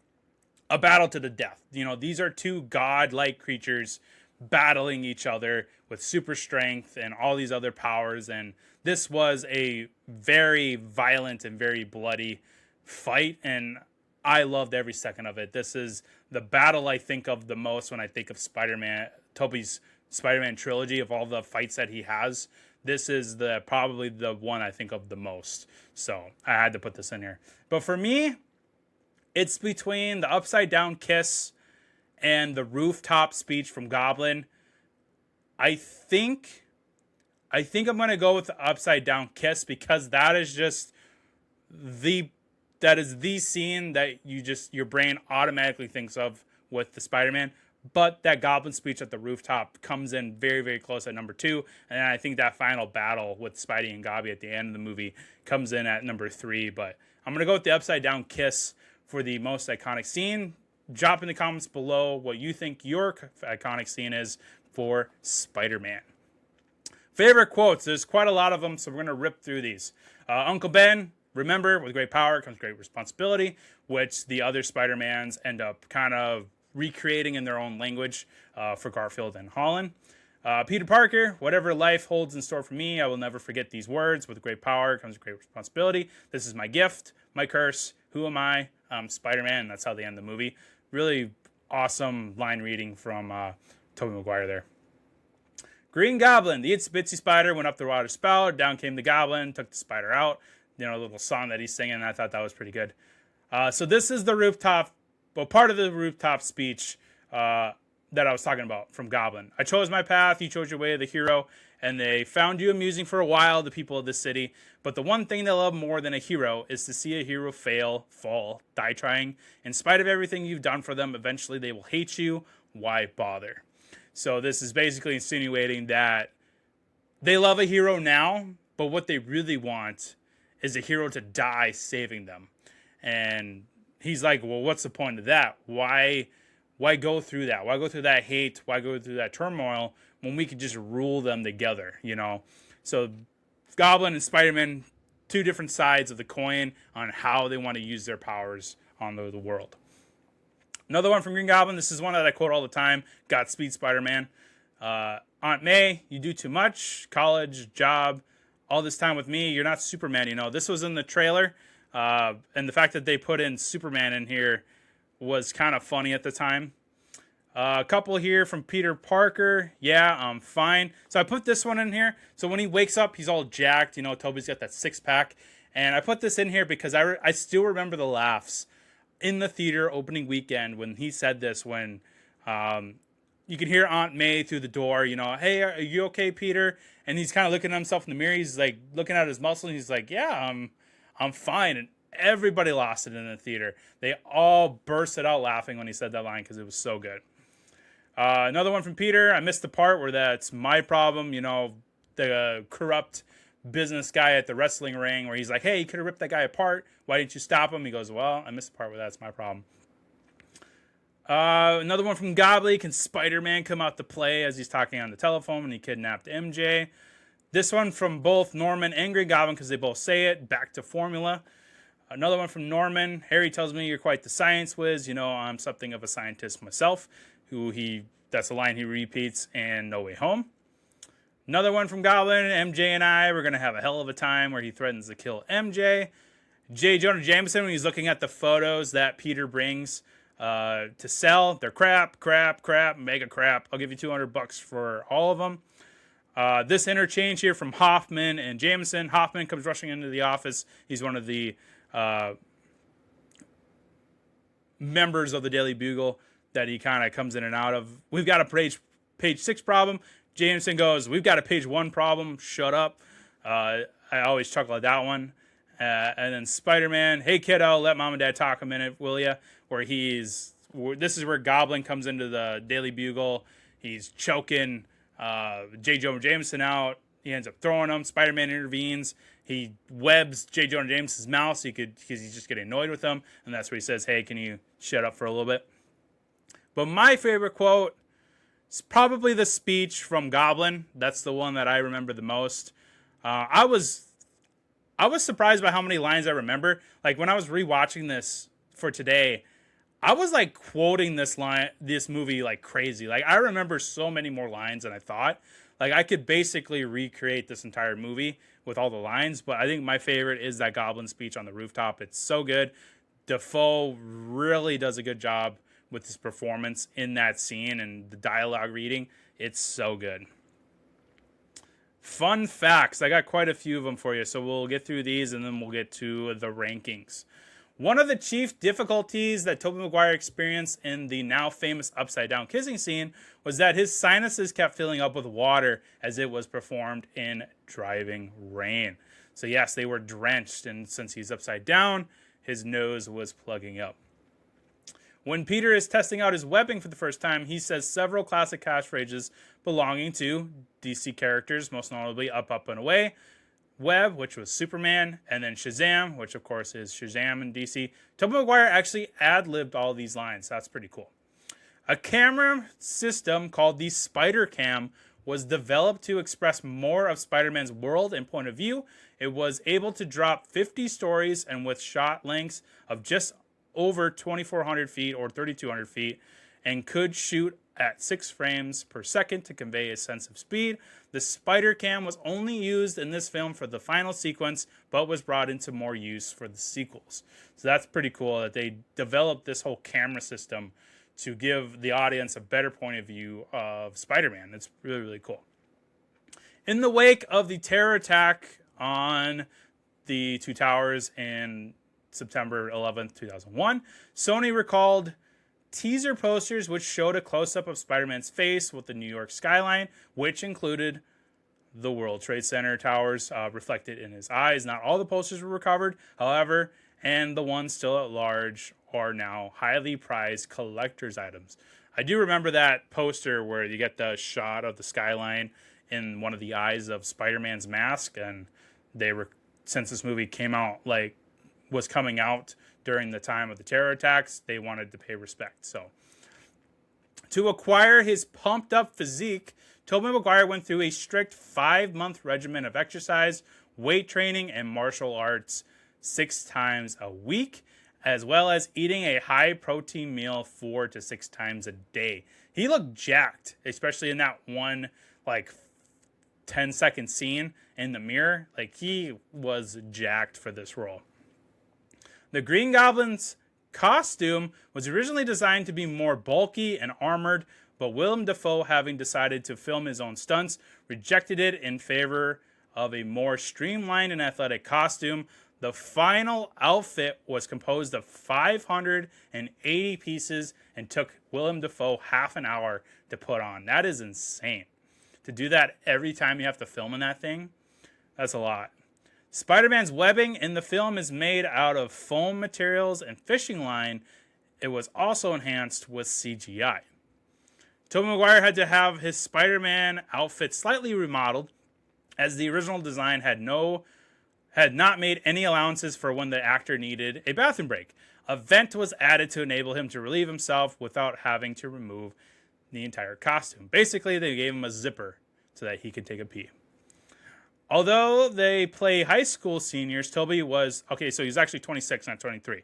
a battle to the death. You know, these are two god-like creatures battling each other with super strength and all these other powers, and this was a very violent and very bloody fight, and I loved every second of it. This is the battle I think of the most when I think of Spider-Man, Tobey's Spider-Man trilogy. Of all the fights that he has, this is probably the one I think of the most. So I had to put this in here. But for me, it's between the upside down kiss and the rooftop speech from Goblin. I think I'm gonna go with the upside down kiss, because that is just the scene that your brain automatically thinks of with the Spider-Man. But that Goblin speech at the rooftop comes in very, very close at number 2. And I think that final battle with Spidey and Gobby at the end of the movie comes in at number 3. But I'm going to go with the upside down kiss for the most iconic scene. Drop in the comments below what you think your iconic scene is for Spider-Man. Favorite quotes. There's quite a lot of them, so we're going to rip through these. Uncle Ben, remember, with great power comes great responsibility, which the other Spider-Mans end up kind of recreating in their own language for Garfield and Holland. Peter Parker, whatever life holds in store for me, I will never forget these words. With great power comes great responsibility. This is my gift, my curse. Who am I? Spider-Man. And that's how they end the movie. Really awesome line reading from Tobey Maguire there. Green Goblin, the itsy bitsy spider went up the water spout. Down came the Goblin, took the spider out. You know, a little song that he's singing. I thought that was pretty good. So this is the rooftop, well, part of the rooftop speech that I was talking about from Goblin. I chose my path, you chose your way, the hero, and they found you amusing for a while, the people of this city. But the one thing they love more than a hero is to see a hero fail, fall, die trying. In spite of everything you've done for them, eventually they will hate you. Why bother? So this is basically insinuating that they love a hero now, but what they really want is a hero to die saving them. And he's like, well, what's the point of that? Why go through that? Why go through that hate? Why go through that turmoil when we could just rule them together, you know? So Goblin and Spider-Man, two different sides of the coin on how they want to use their powers on the world. Another one from Green Goblin. This is one that I quote all the time. Godspeed, Spider-Man. Aunt May, you do too much. College, job, all this time with me. You're not Superman, you know. This was in the trailer. And the fact that they put in Superman in here was kind of funny at the time. A couple here from Peter Parker. Yeah, I'm fine. So I put this one in here. So when he wakes up, he's all jacked. You know, Tobey's got that six-pack. And I put this in here because I still remember the laughs in the theater opening weekend when he said this, when you can hear Aunt May through the door, you know, hey, are you okay, Peter? And he's kind of looking at himself in the mirror. He's like looking at his muscle, and he's like, yeah, I'm fine. And everybody lost it in the theater. They all bursted out laughing when he said that line because it was so good. Another one from Peter. I missed the part where that's my problem. You know, the corrupt business guy at the wrestling ring where he's like, hey, you could have ripped that guy apart. Why didn't you stop him? He goes, well, I missed the part where that's my problem. Another one from Goblin. Can Spider-Man come out to play as he's talking on the telephone when he kidnapped MJ? This one from both Norman and Green Goblin because they both say it. Back to formula. Another one from Norman. Harry tells me you're quite the science whiz. You know, I'm something of a scientist myself. That's a line he repeats in No Way Home. Another one from Goblin. MJ and I, we're going to have a hell of a time, where he threatens to kill MJ. J. Jonah Jameson, when he's looking at the photos that Peter brings to sell. They're crap, mega crap. I'll give you $200 for all of them. This interchange here from Hoffman and Jameson. Hoffman comes rushing into the office. He's one of the members of the Daily Bugle that he kind of comes in and out of. We've got a page 6 problem. Jameson goes, we've got a page 1 problem. Shut up. I always chuckle at that one. And then Spider-Man, hey kiddo, let mom and dad talk a minute, will ya? This is where Goblin comes into the Daily Bugle. He's choking J. Jonah Jameson out. He ends up throwing him. Spider-Man intervenes. He webs J. Jonah Jameson's mouth because he's just getting annoyed with him. And that's where he says, hey, can you shut up for a little bit? But my favorite quote is probably the speech from Goblin. That's the one that I remember the most. I was surprised by how many lines I remember. Like when I was rewatching this for today, I was like quoting this movie like crazy. Like I remember so many more lines than I thought. Like I could basically recreate this entire movie with all the lines, but I think my favorite is that Goblin speech on the rooftop. It's so good. Dafoe really does a good job with his performance in that scene and the dialogue reading. It's so good. Fun facts. I got quite a few of them for you, so we'll get through these and then we'll get to the rankings. One of the chief difficulties that Tobey Maguire experienced in the now famous upside down kissing scene was that his sinuses kept filling up with water as it was performed in driving rain. So yes, they were drenched, and since he's upside down, his nose was plugging up. When Peter is testing out his webbing for the first time, he says several classic catchphrases belonging to DC characters, most notably Up, Up, and Away, Web, which was Superman, and then Shazam, which of course is Shazam in DC. Tobey Maguire actually ad-libbed all these lines. That's pretty cool. A camera system called the Spider Cam was developed to express more of Spider-Man's world and point of view. It was able to drop 50 stories and with shot lengths of just over 2,400 feet or 3,200 feet, and could shoot at 6 frames per second to convey a sense of speed. The Spider Cam was only used in this film for the final sequence, but was brought into more use for the sequels. So that's pretty cool that they developed this whole camera system to give the audience a better point of view of Spider-Man. It's really, really cool. In the wake of the terror attack on the Two Towers in September 11th, 2001, Sony recalled teaser posters which showed a close-up of Spider-Man's face with the New York skyline, which included the World Trade Center towers reflected in his eyes. Not all the posters were recovered, however, and the ones still at large are now highly prized collector's items. I do remember that poster where you get the shot of the skyline in one of the eyes of Spider-Man's mask, and since this movie was coming out during the time of the terror attacks, they wanted to pay respect. So, to acquire his pumped-up physique, Tobey Maguire went through a strict 5-month regimen of exercise, weight training, and martial arts 6 times a week, as well as eating a high-protein meal 4 to 6 times a day. He looked jacked, especially in that one 10-second scene in the mirror. He was jacked for this role. The Green Goblin's costume was originally designed to be more bulky and armored, but Willem Dafoe, having decided to film his own stunts, rejected it in favor of a more streamlined and athletic costume. The final outfit was composed of 580 pieces and took Willem Dafoe half an hour to put on. That is insane. To do that every time you have to film in that thing, that's a lot. Spider-Man's webbing in the film is made out of foam materials and fishing line. It was also enhanced with CGI. Tobey Maguire had to have his Spider-Man outfit slightly remodeled, as the original design had not made any allowances for when the actor needed a bathroom break. A vent was added to enable him to relieve himself without having to remove the entire costume. Basically, they gave him a zipper so that he could take a pee. Although they play high school seniors, Tobey was... Okay, so he's actually 26, not 23.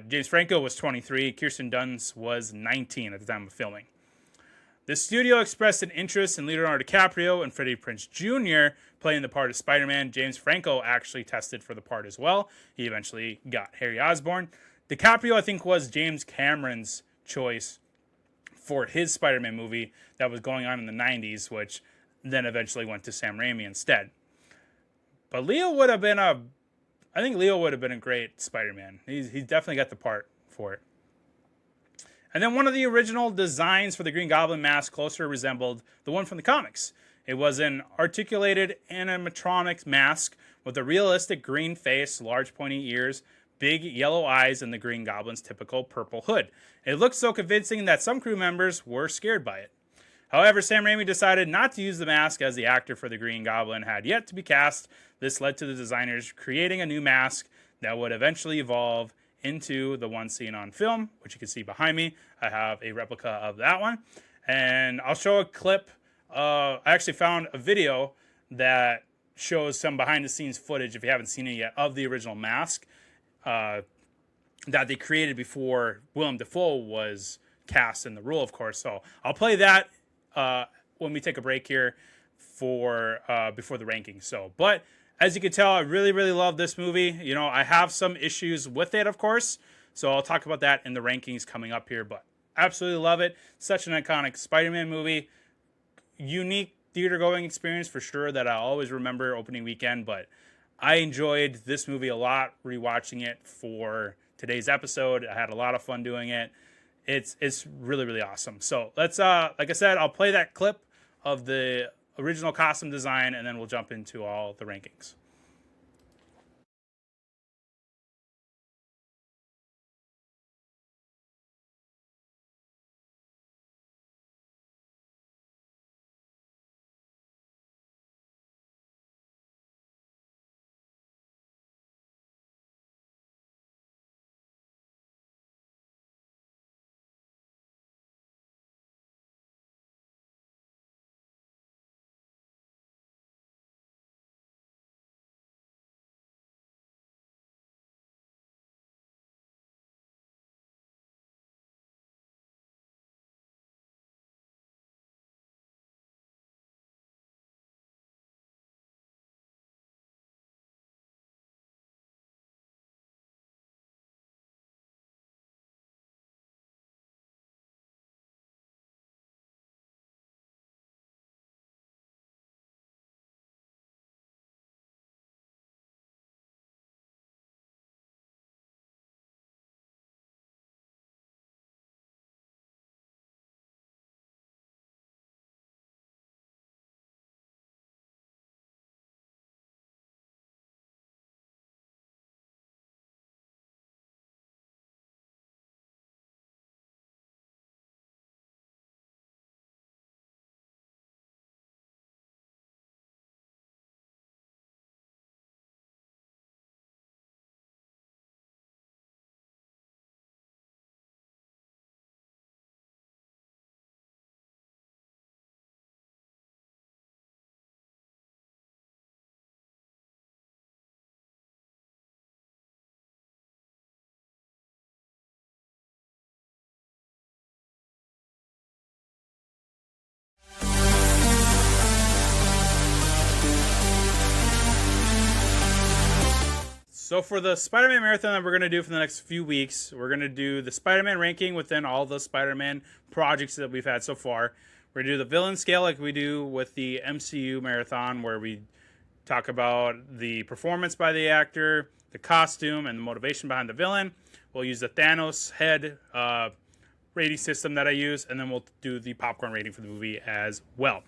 James Franco was 23. Kirsten Dunst was 19 at the time of filming. The studio expressed an interest in Leonardo DiCaprio and Freddie Prinze Jr. playing the part of Spider-Man. James Franco actually tested for the part as well. He eventually got Harry Osborn. DiCaprio, I think, was James Cameron's choice for his Spider-Man movie that was going on in the 90s, which then eventually went to Sam Raimi instead. But Leo would have been a great Spider-Man. He's definitely got the part for it. And then one of the original designs for the Green Goblin mask closer resembled the one from the comics. It was an articulated animatronic mask with a realistic green face, large pointy ears, big yellow eyes, and the Green Goblin's typical purple hood. It looked so convincing that some crew members were scared by it. However, Sam Raimi decided not to use the mask as the actor for the Green Goblin had yet to be cast. This led to the designers creating a new mask that would eventually evolve into the one seen on film, which you can see behind me. I have a replica of that one. And I'll show a clip. I actually found a video that shows some behind the scenes footage, if you haven't seen it yet, of the original mask that they created before Willem Dafoe was cast in the role, of course. So I'll play that when we take a break here for before the rankings. So, but as you can tell, I really, really love this movie. You know, I have some issues with it, of course. So I'll talk about that in the rankings coming up here. But absolutely love it. Such an iconic Spider-Man movie. Unique theater-going experience for sure that I'll always remember opening weekend. But I enjoyed this movie a lot rewatching it for today's episode. I had a lot of fun doing it. It's really, really awesome. So let's, like I said, I'll play that clip of the original costume design, and then we'll jump into all the rankings. So for the Spider-Man marathon that we're going to do for the next few weeks, we're going to do the Spider-Man ranking within all the Spider-Man projects that we've had so far. We're going to do the villain scale like we do with the MCU marathon, where we talk about the performance by the actor, the costume, and the motivation behind the villain. We'll use the Thanos head rating system that I use, and then we'll do the popcorn rating for the movie as well.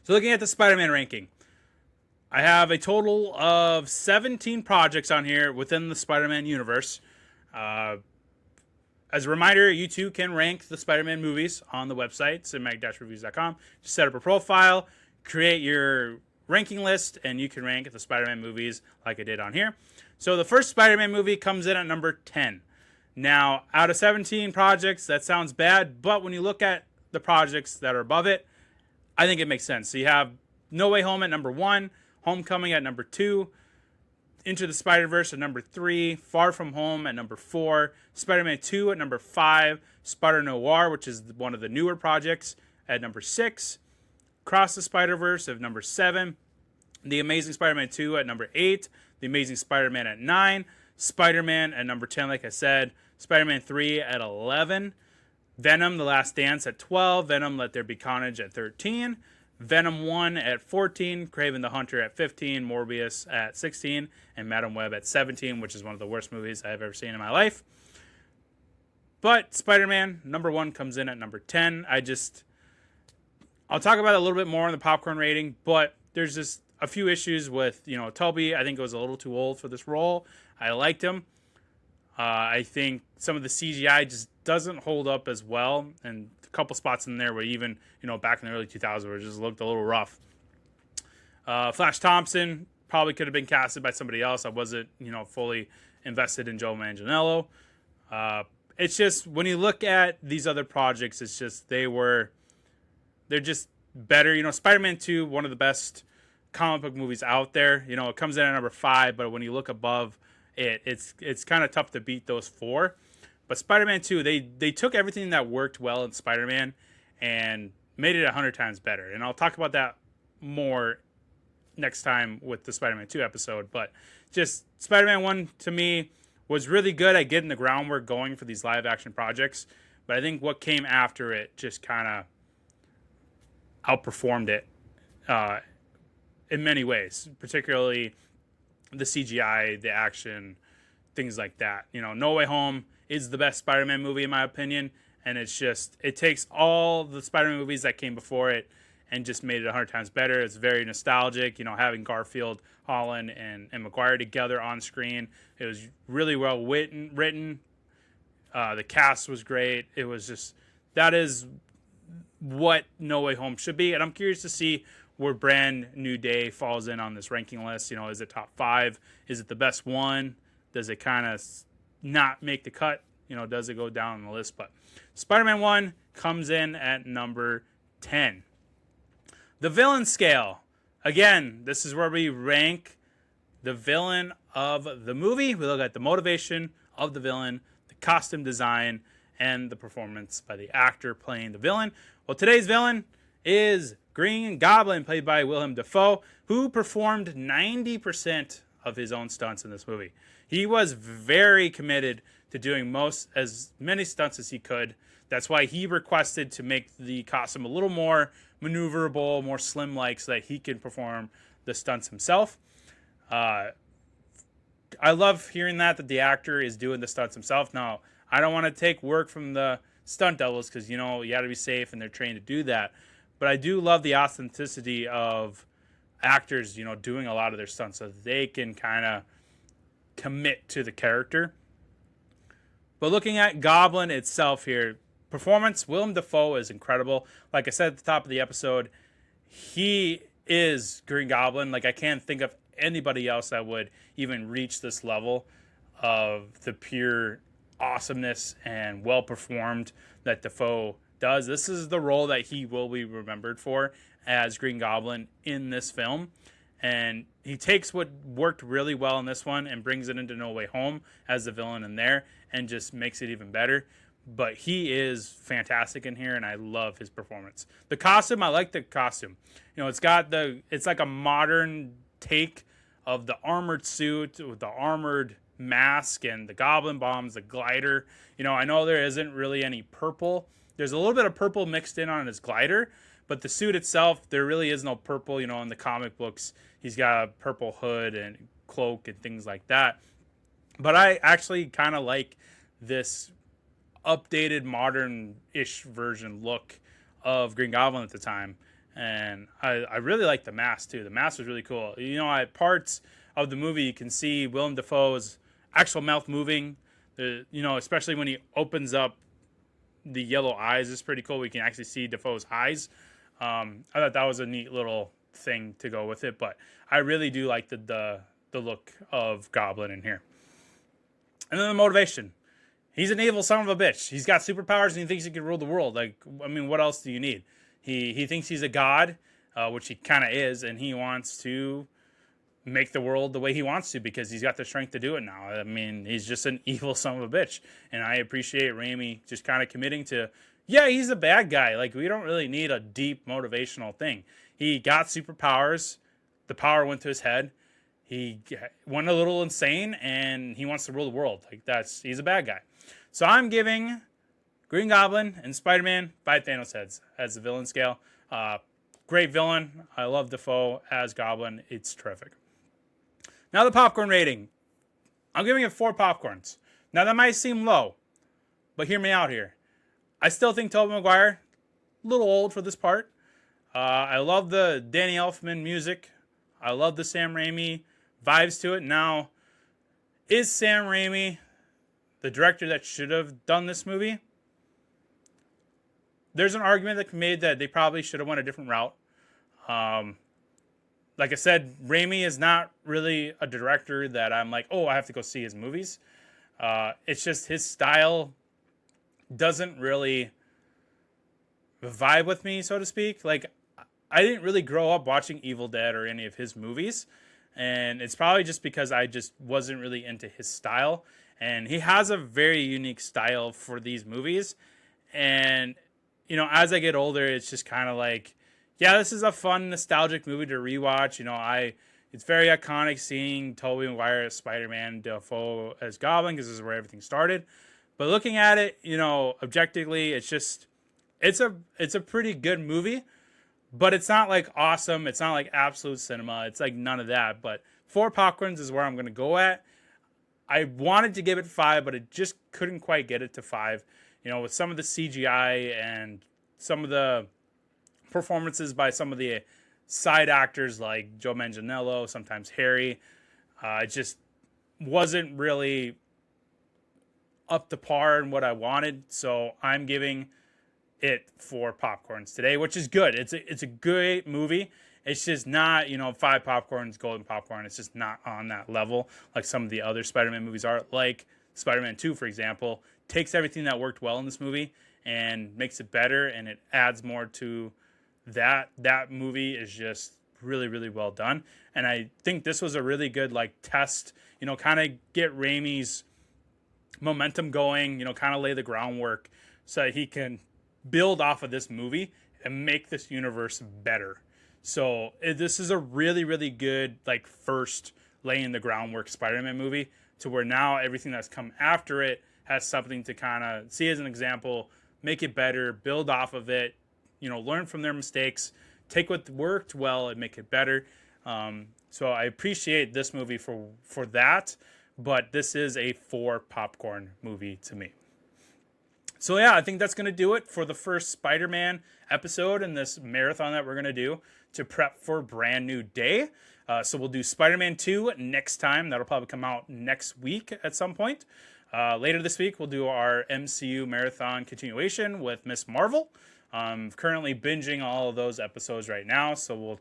So looking at the Spider-Man ranking, I have a total of 17 projects on here within the Spider-Man universe. As a reminder, you too can rank the Spider-Man movies on the website, cinematic-reviews.com. Just set up a profile, create your ranking list, and you can rank the Spider-Man movies like I did on here. So the first Spider-Man movie comes in at number 10. Now, out of 17 projects, that sounds bad, but when you look at the projects that are above it, I think it makes sense. So you have No Way Home at number 1, Homecoming at number 2, Into the Spider-Verse at number 3, Far From Home at number 4, Spider-Man 2 at number 5, Spider-Noir, which is one of the newer projects, at number 6, Across the Spider-Verse at number 7, The Amazing Spider-Man 2 at number 8, The Amazing Spider-Man at 9, Spider-Man at number 10, like I said, Spider-Man 3 at 11, Venom, The Last Dance at 12, Venom, Let There Be Carnage at 13, Venom 1 at 14, Kraven the Hunter at 15, Morbius at 16, and Madam Web at 17, which is one of the worst movies I've ever seen in my life. But Spider-Man #1 comes in at number 10. I'll talk about it a little bit more in the popcorn rating, but there's just a few issues with, Toby. I think it was a little too old for this role. I liked him. I think some of the CGI just doesn't hold up as well, and a couple spots in there where even, back in the early 2000s where it just looked a little rough. Flash Thompson probably could have been casted by somebody else. I wasn't, fully invested in Joe Manganiello. It's just, when you look at these other projects, it's just, they're just better. Spider-Man 2, one of the best comic book movies out there. It comes in at number 5, but when you look above it, it's kind of tough to beat those 4. But Spider-Man 2, they took everything that worked well in Spider-Man and made it 100 times better. And I'll talk about that more next time with the Spider-Man 2 episode. But just Spider-Man 1, to me, was really good at getting the groundwork going for these live action projects. But I think what came after it just kind of outperformed it in many ways, particularly the CGI, the action, things like that. No Way Home is the best Spider-Man movie in my opinion, and it takes all the Spider-Man movies that came before it and just made it 100 times better. It's very nostalgic, having Garfield, Holland, and Maguire together on screen. It was really well written. The cast was great. It was just, that is what No Way Home should be, and I'm curious to see where Brand New Day falls in on this ranking list. Is it top 5? Is it the best one? Does it kind of not make the cut? Does it go down on the list? But Spider-Man 1 comes in at number 10. The villain scale. Again, this is where we rank the villain of the movie. We look at the motivation of the villain, the costume design, and the performance by the actor playing the villain. Well, today's villain is Green Goblin, played by Willem Dafoe, who performed 90% of his own stunts in this movie. He was very committed to doing as many stunts as he could. That's why he requested to make the costume a little more maneuverable, more slim-like, so that he can perform the stunts himself. I love hearing that the actor is doing the stunts himself. Now, I don't want to take work from the stunt doubles because, you got to be safe and they're trained to do that. But I do love the authenticity of actors, doing a lot of their stunts so that they can kind of commit to the character. But looking at Goblin itself here, performance, Willem Dafoe is incredible. Like I said at the top of the episode, he is Green Goblin. Like, I can't think of anybody else that would even reach this level of the pure awesomeness and well performed that Dafoe does. This is the role that he will be remembered for as Green Goblin in this film. And he takes what worked really well in this one and brings it into No Way Home as the villain in there and just makes it even better. But he is fantastic in here, and I love his performance. The costume, I like the costume. It's like a modern take of the armored suit with the armored mask and the goblin bombs, the glider. I know there isn't really any purple. There's a little bit of purple mixed in on his glider, but the suit itself, there really is no purple. In the comic books, he's got a purple hood and cloak and things like that. But I actually kind of like this updated, modern-ish version look of Green Goblin at the time. And I really like the mask, too. The mask was really cool. At parts of the movie, you can see Willem Dafoe's actual mouth moving. Especially when he opens up the yellow eyes is pretty cool. We can actually see Dafoe's eyes. I thought that was a neat little thing to go with it, but I really do like the look of Goblin in here. And then the motivation. He's an evil son of a bitch. He's got superpowers and he thinks he can rule the world. What else do you need? He thinks he's a god, which he kind of is, and he wants to make the world the way he wants to because he's got the strength to do it now. He's just an evil son of a bitch. And I appreciate Raimi just kind of committing to, yeah, he's a bad guy. We don't really need a deep motivational thing. He got superpowers. The power went to his head. He went a little insane, and he wants to rule the world. He's a bad guy. So I'm giving Green Goblin and Spider-Man 5 Thanos heads as the villain scale. Great villain. I love Dafoe as Goblin. It's terrific. Now the popcorn rating. I'm giving it 4 popcorns. Now that might seem low, But hear me out here. I still think Tobey Maguire, a little old for this part. I love the Danny Elfman music. I love the Sam Raimi vibes to it. Now, is Sam Raimi the director that should have done this movie? There's an argument that can be made that they probably should have went a different route. Like I said, Raimi is not really a director that I'm like, oh, I have to go see his movies. It's just his style doesn't really vibe with me, so to speak. Like, I didn't really grow up watching Evil Dead or any of his movies. And it's probably just because I just wasn't really into his style. And he has a very unique style for these movies. And, you know, as I get older, it's just kind of like, yeah, this is a fun, nostalgic movie to rewatch. You know, it's very iconic seeing Tobey Maguire as Spider-Man, Dafoe as Goblin, because this is where everything started. But looking at it, you know, objectively, it's a pretty good movie. But it's not like awesome. It's not like absolute cinema. It's like none of that. But 4 popcorns is where I'm going to go at. I wanted to give it 5, but it just couldn't quite get it to 5. You know, with some of the CGI and some of the performances by some of the side actors like Joe Manganiello, sometimes Harry, it just wasn't really up to par in what I wanted. So I'm giving it 4 popcorns today, which is good. It's a great movie. It's just not, you know, 5 popcorns, golden popcorn. It's just not on that level like some of the other Spider-Man movies are. Like Spider-Man 2, for example, takes everything that worked well in this movie and makes it better, and it adds more to that. That movie is just really, really well done. And I think this was a really good, like, test, you know, kind of get Raimi's momentum going, you know, kind of lay the groundwork so that he can build off of this movie and make this universe better. So this is a really, really good, like, first laying the groundwork Spider-Man movie, to where now everything that's come after it has something to kind of see as an example, make it better, build off of it, you know, learn from their mistakes, take what worked well and make it better. So I appreciate this movie for that, but this is a 4 popcorn movie to me. So yeah, I think that's going to do it for the first Spider-Man episode in this marathon that we're going to do to prep for Brand New Day. So we'll do Spider-Man 2 next time. That'll probably come out next week at some point. Later this week, we'll do our MCU marathon continuation with Miss Marvel. I'm currently binging all of those episodes right now, so we'll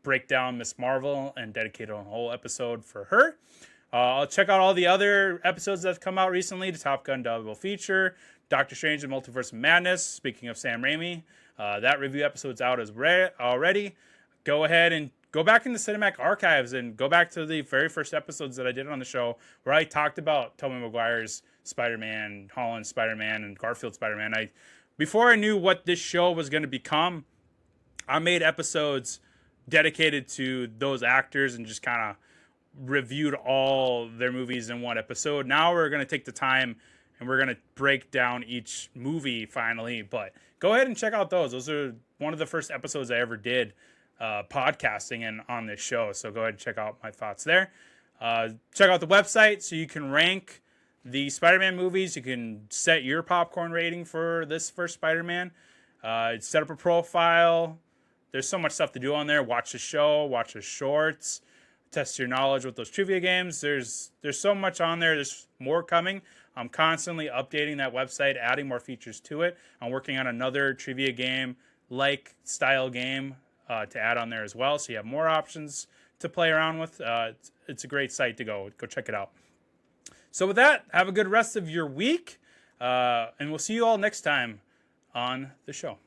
break down Miss Marvel and dedicate a whole episode for her. I'll check out all the other episodes that have come out recently. The Top Gun double feature, Doctor Strange and Multiverse of Madness. Speaking of Sam Raimi, that review episode's out already. Go ahead and go back in the Cinemac archives and go back to the very first episodes that I did on the show where I talked about Tobey Maguire's Spider-Man, Holland's Spider-Man, and Garfield's Spider-Man. Before I knew what this show was going to become, I made episodes dedicated to those actors and just kind of reviewed all their movies in one episode. Now we're going to take the time and we're going to break down each movie finally. But go ahead and check out those. Those are one of the first episodes I ever did podcasting and on this show. So go ahead and check out my thoughts there. Check out the website so you can rank the Spider-Man movies. You can set your popcorn rating for this first Spider-Man. Set up a profile. There's so much stuff to do on there. Watch the show, watch the shorts, test your knowledge with those trivia games. There's so much on there. There's more coming. I'm constantly updating that website, adding more features to it. I'm working on another trivia game like style game to add on there as well. So you have more options to play around with. It's a great site to go check it out. So with that, have a good rest of your week. And we'll see you all next time on the show.